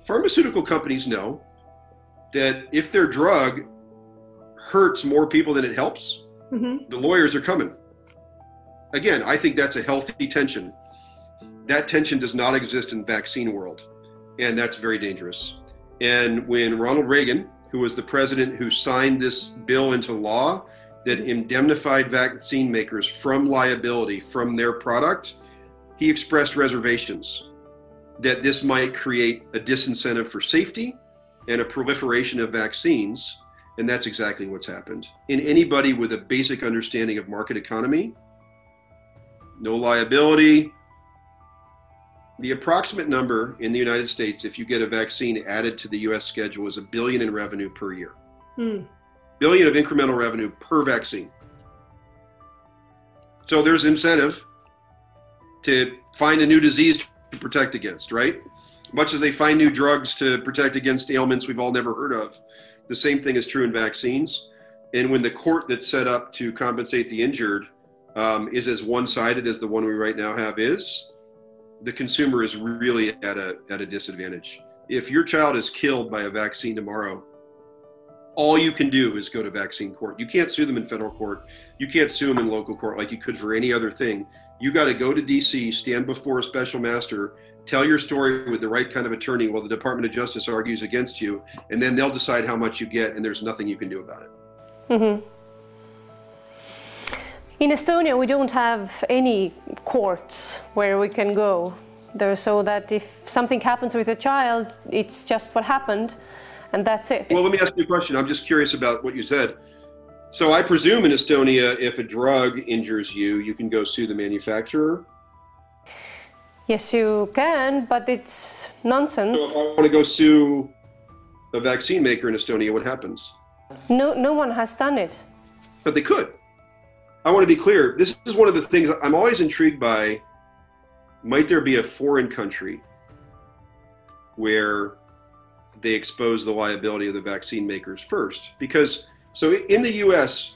Pharmaceutical companies know that if their drug hurts more people than it helps, the lawyers are coming. Again, I think that's a healthy tension. That tension does not exist in vaccine world, and that's very dangerous. And when Ronald Reagan, who was the president who signed this bill into law that indemnified vaccine makers from liability from their product, he expressed reservations that this might create a disincentive for safety and a proliferation of vaccines And that's exactly what's happened. In anybody with a basic understanding of market economy, no liability, the approximate number in the United States, if you get a vaccine added to the US schedule, is $1 billion in revenue per year. Billion of incremental revenue per vaccine. So there's incentive to find a new disease to protect against, right? Much as they find new drugs to protect against ailments we've all never heard of. The same thing is true in vaccines. And when the court that's set up to compensate the injured is as one-sided as the one we right now have is, the consumer is really at a disadvantage. If your child is killed by a vaccine tomorrow, all you can do is go to vaccine court. You can't sue them in federal court. You can't sue them in local court like you could for any other thing. You got to go to DC, stand before a special master, tell your story with the right kind of attorney while the Department of Justice argues against you, and then they'll decide how much you get, and there's nothing you can do about it. Mm-hmm. In Estonia, we don't have any courts where we can go there, so that if something happens with a child, it's just what happened, and that's it. Well, let me ask you a question. I'm just curious about what you said. So I presume in Estonia, if a drug injures you, you can go sue the manufacturer? Yes, you can, but it's nonsense. So if I want to go sue a vaccine maker in Estonia, what happens? No one has done it. But they could. I want to be clear. This is one of the things I'm always intrigued by. Might there be a foreign country where they expose the liability of the vaccine makers first? Because, so in the US,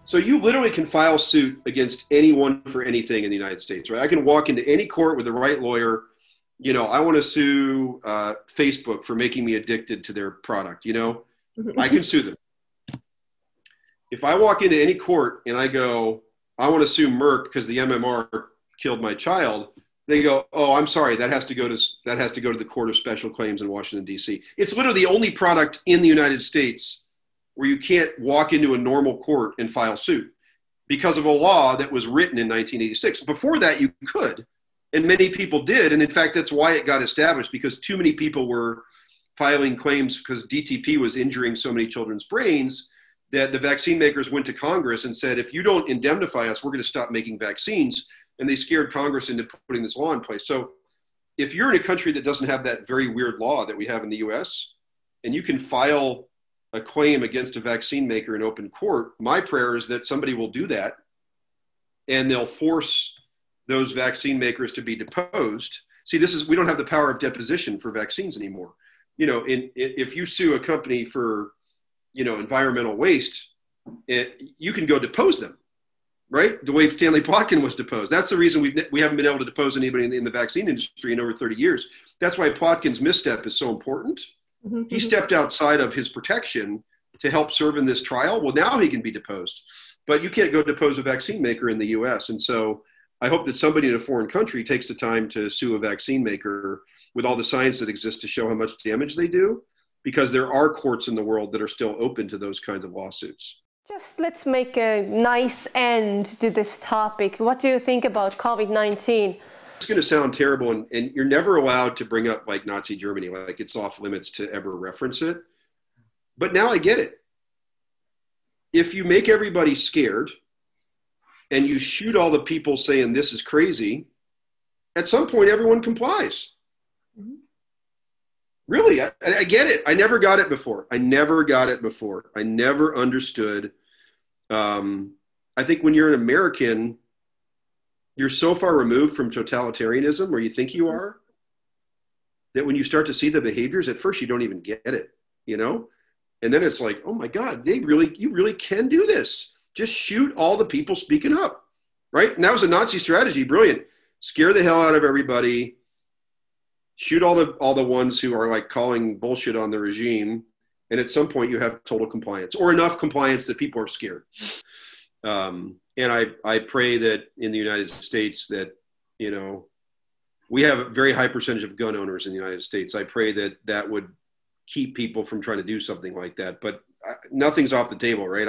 so you literally can file suit against anyone for anything in the United States, right? I can walk into any court with the right lawyer. You know, I want to sue Facebook for making me addicted to their product, you know? I can sue them. If I walk into any court and I go, I want to sue Merck because the MMR killed my child, they go, oh, I'm sorry, that has to go to the Court of Special Claims in Washington, D.C. It's literally the only product in the United States where you can't walk into a normal court and file suit because of a law that was written in 1986. Before that, you could, and many people did. And in fact, that's why it got established, because too many people were filing claims because DTP was injuring so many children's brains that the vaccine makers went to Congress and said, if you don't indemnify us, we're going to stop making vaccines. And they scared Congress into putting this law in place. So if you're in a country that doesn't have that very weird law that we have in the US, and you can file a claim against a vaccine maker in open court, my prayer is that somebody will do that and they'll force those vaccine makers to be deposed. See, we don't have the power of deposition for vaccines anymore. You know, if you sue a company for, you know, environmental waste, you can go depose them, right? The way Stanley Plotkin was deposed. That's the reason we haven't been able to depose anybody in the vaccine industry in over 30 years. That's why Plotkin's misstep is so important. Mm-hmm. He stepped outside of his protection to help serve in this trial. Well, now he can be deposed, but you can't go depose a vaccine maker in the US. And so I hope that somebody in a foreign country takes the time to sue a vaccine maker with all the science that exists to show how much damage they do, because there are courts in the world that are still open to those kinds of lawsuits. Just let's make a nice end to this topic. What do you think about COVID-19? It's going to sound terrible, and you're never allowed to bring up like Nazi Germany, like it's off limits to ever reference it. But now I get it. If you make everybody scared and you shoot all the people saying this is crazy, at some point everyone complies. Mm-hmm. Really, I get it. I never got it before. I never understood. I think when you're an American, you're so far removed from totalitarianism, or you think you are, that when you start to see the behaviors, at first you don't even get it, you know? And then it's like, oh my God, you really can do this. Just shoot all the people speaking up, right? And that was a Nazi strategy. Brilliant. Scare the hell out of everybody. Shoot all the ones who are like calling bullshit on the regime, and at some point you have total compliance, or enough compliance that people are scared. And I pray that in the United States that, you know, we have a very high percentage of gun owners in the United States. I pray that would keep people from trying to do something like that. But nothing's off the table, right?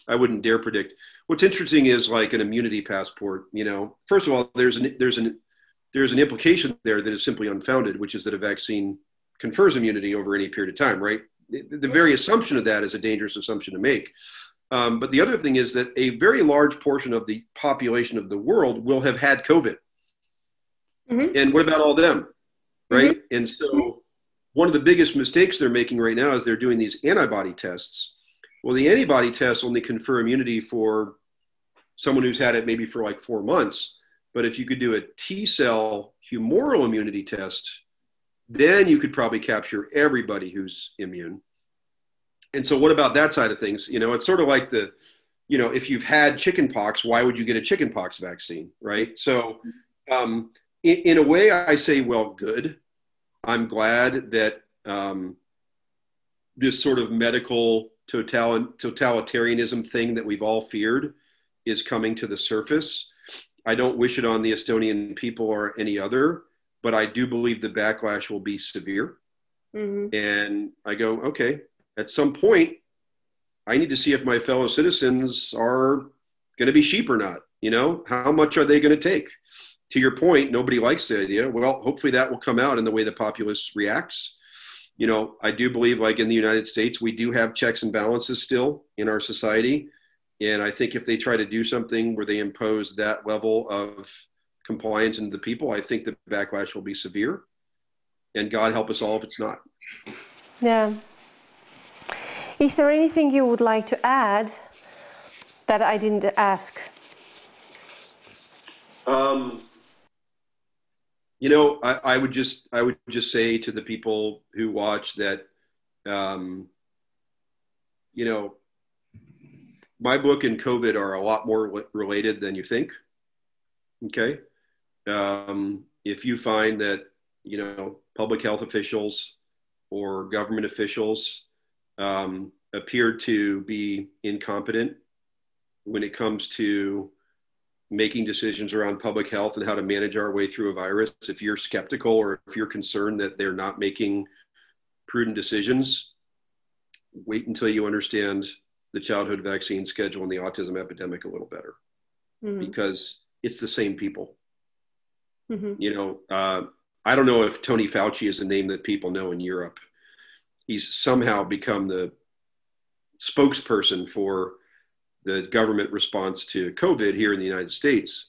I wouldn't dare predict. What's interesting is like an immunity passport. You know, first of all, there's an implication there that is simply unfounded, which is that a vaccine confers immunity over any period of time, right? the very assumption of that is a dangerous assumption to make. But the other thing is that a very large portion of the population of the world will have had COVID. Mm-hmm. And what about all them, right? Mm-hmm. And so one of the biggest mistakes they're making right now is they're doing these antibody tests. Well, the antibody tests only confer immunity for someone who's had it maybe for like 4 months. But if you could do a T-cell humoral immunity test, then you could probably capture everybody who's immune. And so what about that side of things? You know, it's sort of like if you've had chickenpox, why would you get a chickenpox vaccine, right? So in a way, I say, well, good. I'm glad that this sort of medical totalitarianism thing that we've all feared is coming to the surface. I don't wish it on the Estonian people or any other, but I do believe the backlash will be severe. Mm-hmm. And I go, okay, at some point, I need to see if my fellow citizens are going to be sheep or not. You know, how much are they going to take? To your point, nobody likes the idea. Well, hopefully that will come out in the way the populace reacts. You know, I do believe, like in the United States, we do have checks and balances still in our society. And I think if they try to do something where they impose that level of compliance into the people, I think the backlash will be severe. And God help us all if it's not. Yeah. Is there anything you would like to add that I didn't ask? You know, I would just say to the people who watch that, you know, my book and COVID are a lot more related than you think. Okay. If you find that, you know, public health officials or government officials appear to be incompetent when it comes to making decisions around public health and how to manage our way through a virus, if you're skeptical or if you're concerned that they're not making prudent decisions, wait until you understand the childhood vaccine schedule and the autism epidemic a little better, because it's the same people. Mm-hmm. You know, I don't know if Tony Fauci is a name that people know in Europe. He's somehow become the spokesperson for the government response to COVID here in the United States.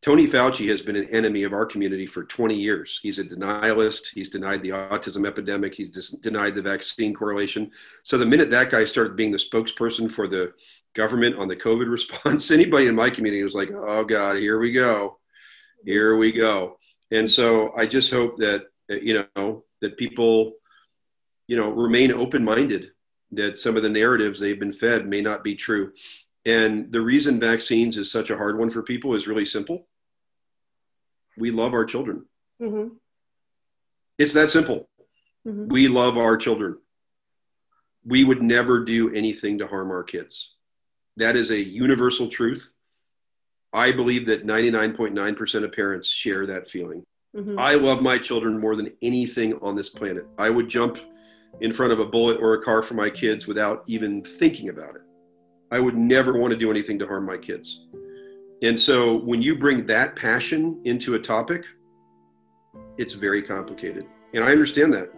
Tony Fauci has been an enemy of our community for 20 years. He's a denialist. He's denied the autism epidemic. He's denied the vaccine correlation. So the minute that guy started being the spokesperson for the government on the COVID response, anybody in my community was like, oh God, here we go. Here we go. And so I just hope that, you know, that people, you know, remain open-minded, that some of the narratives they've been fed may not be true. And the reason vaccines is such a hard one for people is really simple. We love our children. Mm-hmm. It's that simple. Mm-hmm. We love our children. We would never do anything to harm our kids. That is a universal truth. I believe that 99.9% of parents share that feeling. Mm-hmm. I love my children more than anything on this planet. I would jump in front of a bullet or a car for my kids without even thinking about it. I would never want to do anything to harm my kids. And so when you bring that passion into a topic, it's very complicated. And I understand that.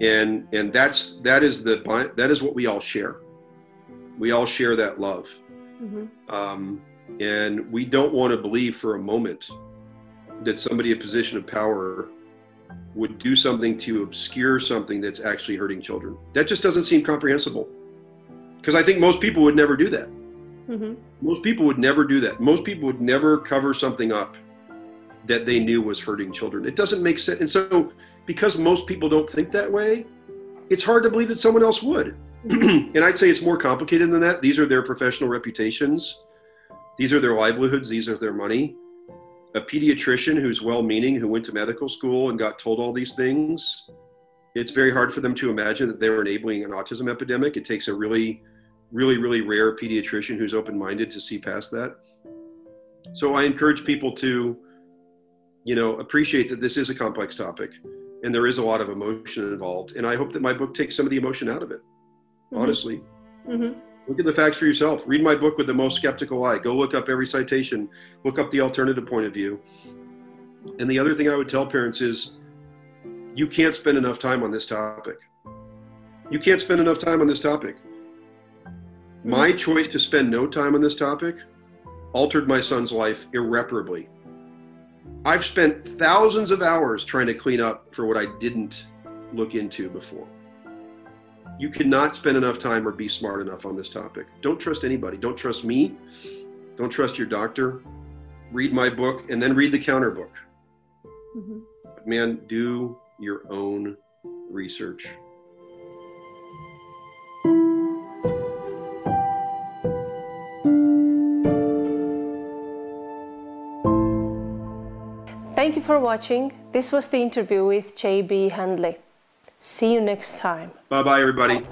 And that is what we all share. We all share that love. Mm-hmm. And we don't want to believe for a moment that somebody in a position of power would do something to obscure something that's actually hurting children. That just doesn't seem comprehensible. Because I think most people would never do that. Mm-hmm. Most people would never do that. Most people would never cover something up that they knew was hurting children. It doesn't make sense. And so because most people don't think that way, it's hard to believe that someone else would. Mm-hmm. And I'd say it's more complicated than that. These are their professional reputations. These are their livelihoods. These are their money. A pediatrician who's well-meaning, who went to medical school and got told all these things, it's very hard for them to imagine that they were enabling an autism epidemic. It takes a really, really, really rare pediatrician who's open-minded to see past that. So I encourage people to, you know, appreciate that this is a complex topic and there is a lot of emotion involved. And I hope that my book takes some of the emotion out of it, honestly. Mm-hmm. Look at the facts for yourself. Read my book with the most skeptical eye. Go look up every citation. Look up the alternative point of view. And the other thing I would tell parents is you can't spend enough time on this topic. You can't spend enough time on this topic. My choice to spend no time on this topic altered my son's life irreparably. I've spent thousands of hours trying to clean up for what I didn't look into before. You cannot spend enough time or be smart enough on this topic. Don't trust anybody. Don't trust me. Don't trust your doctor. Read my book and then read the counter book. But man, do your own research. Thank you for watching. This was the interview with J.B. Handley. See you next time. Bye-bye, everybody.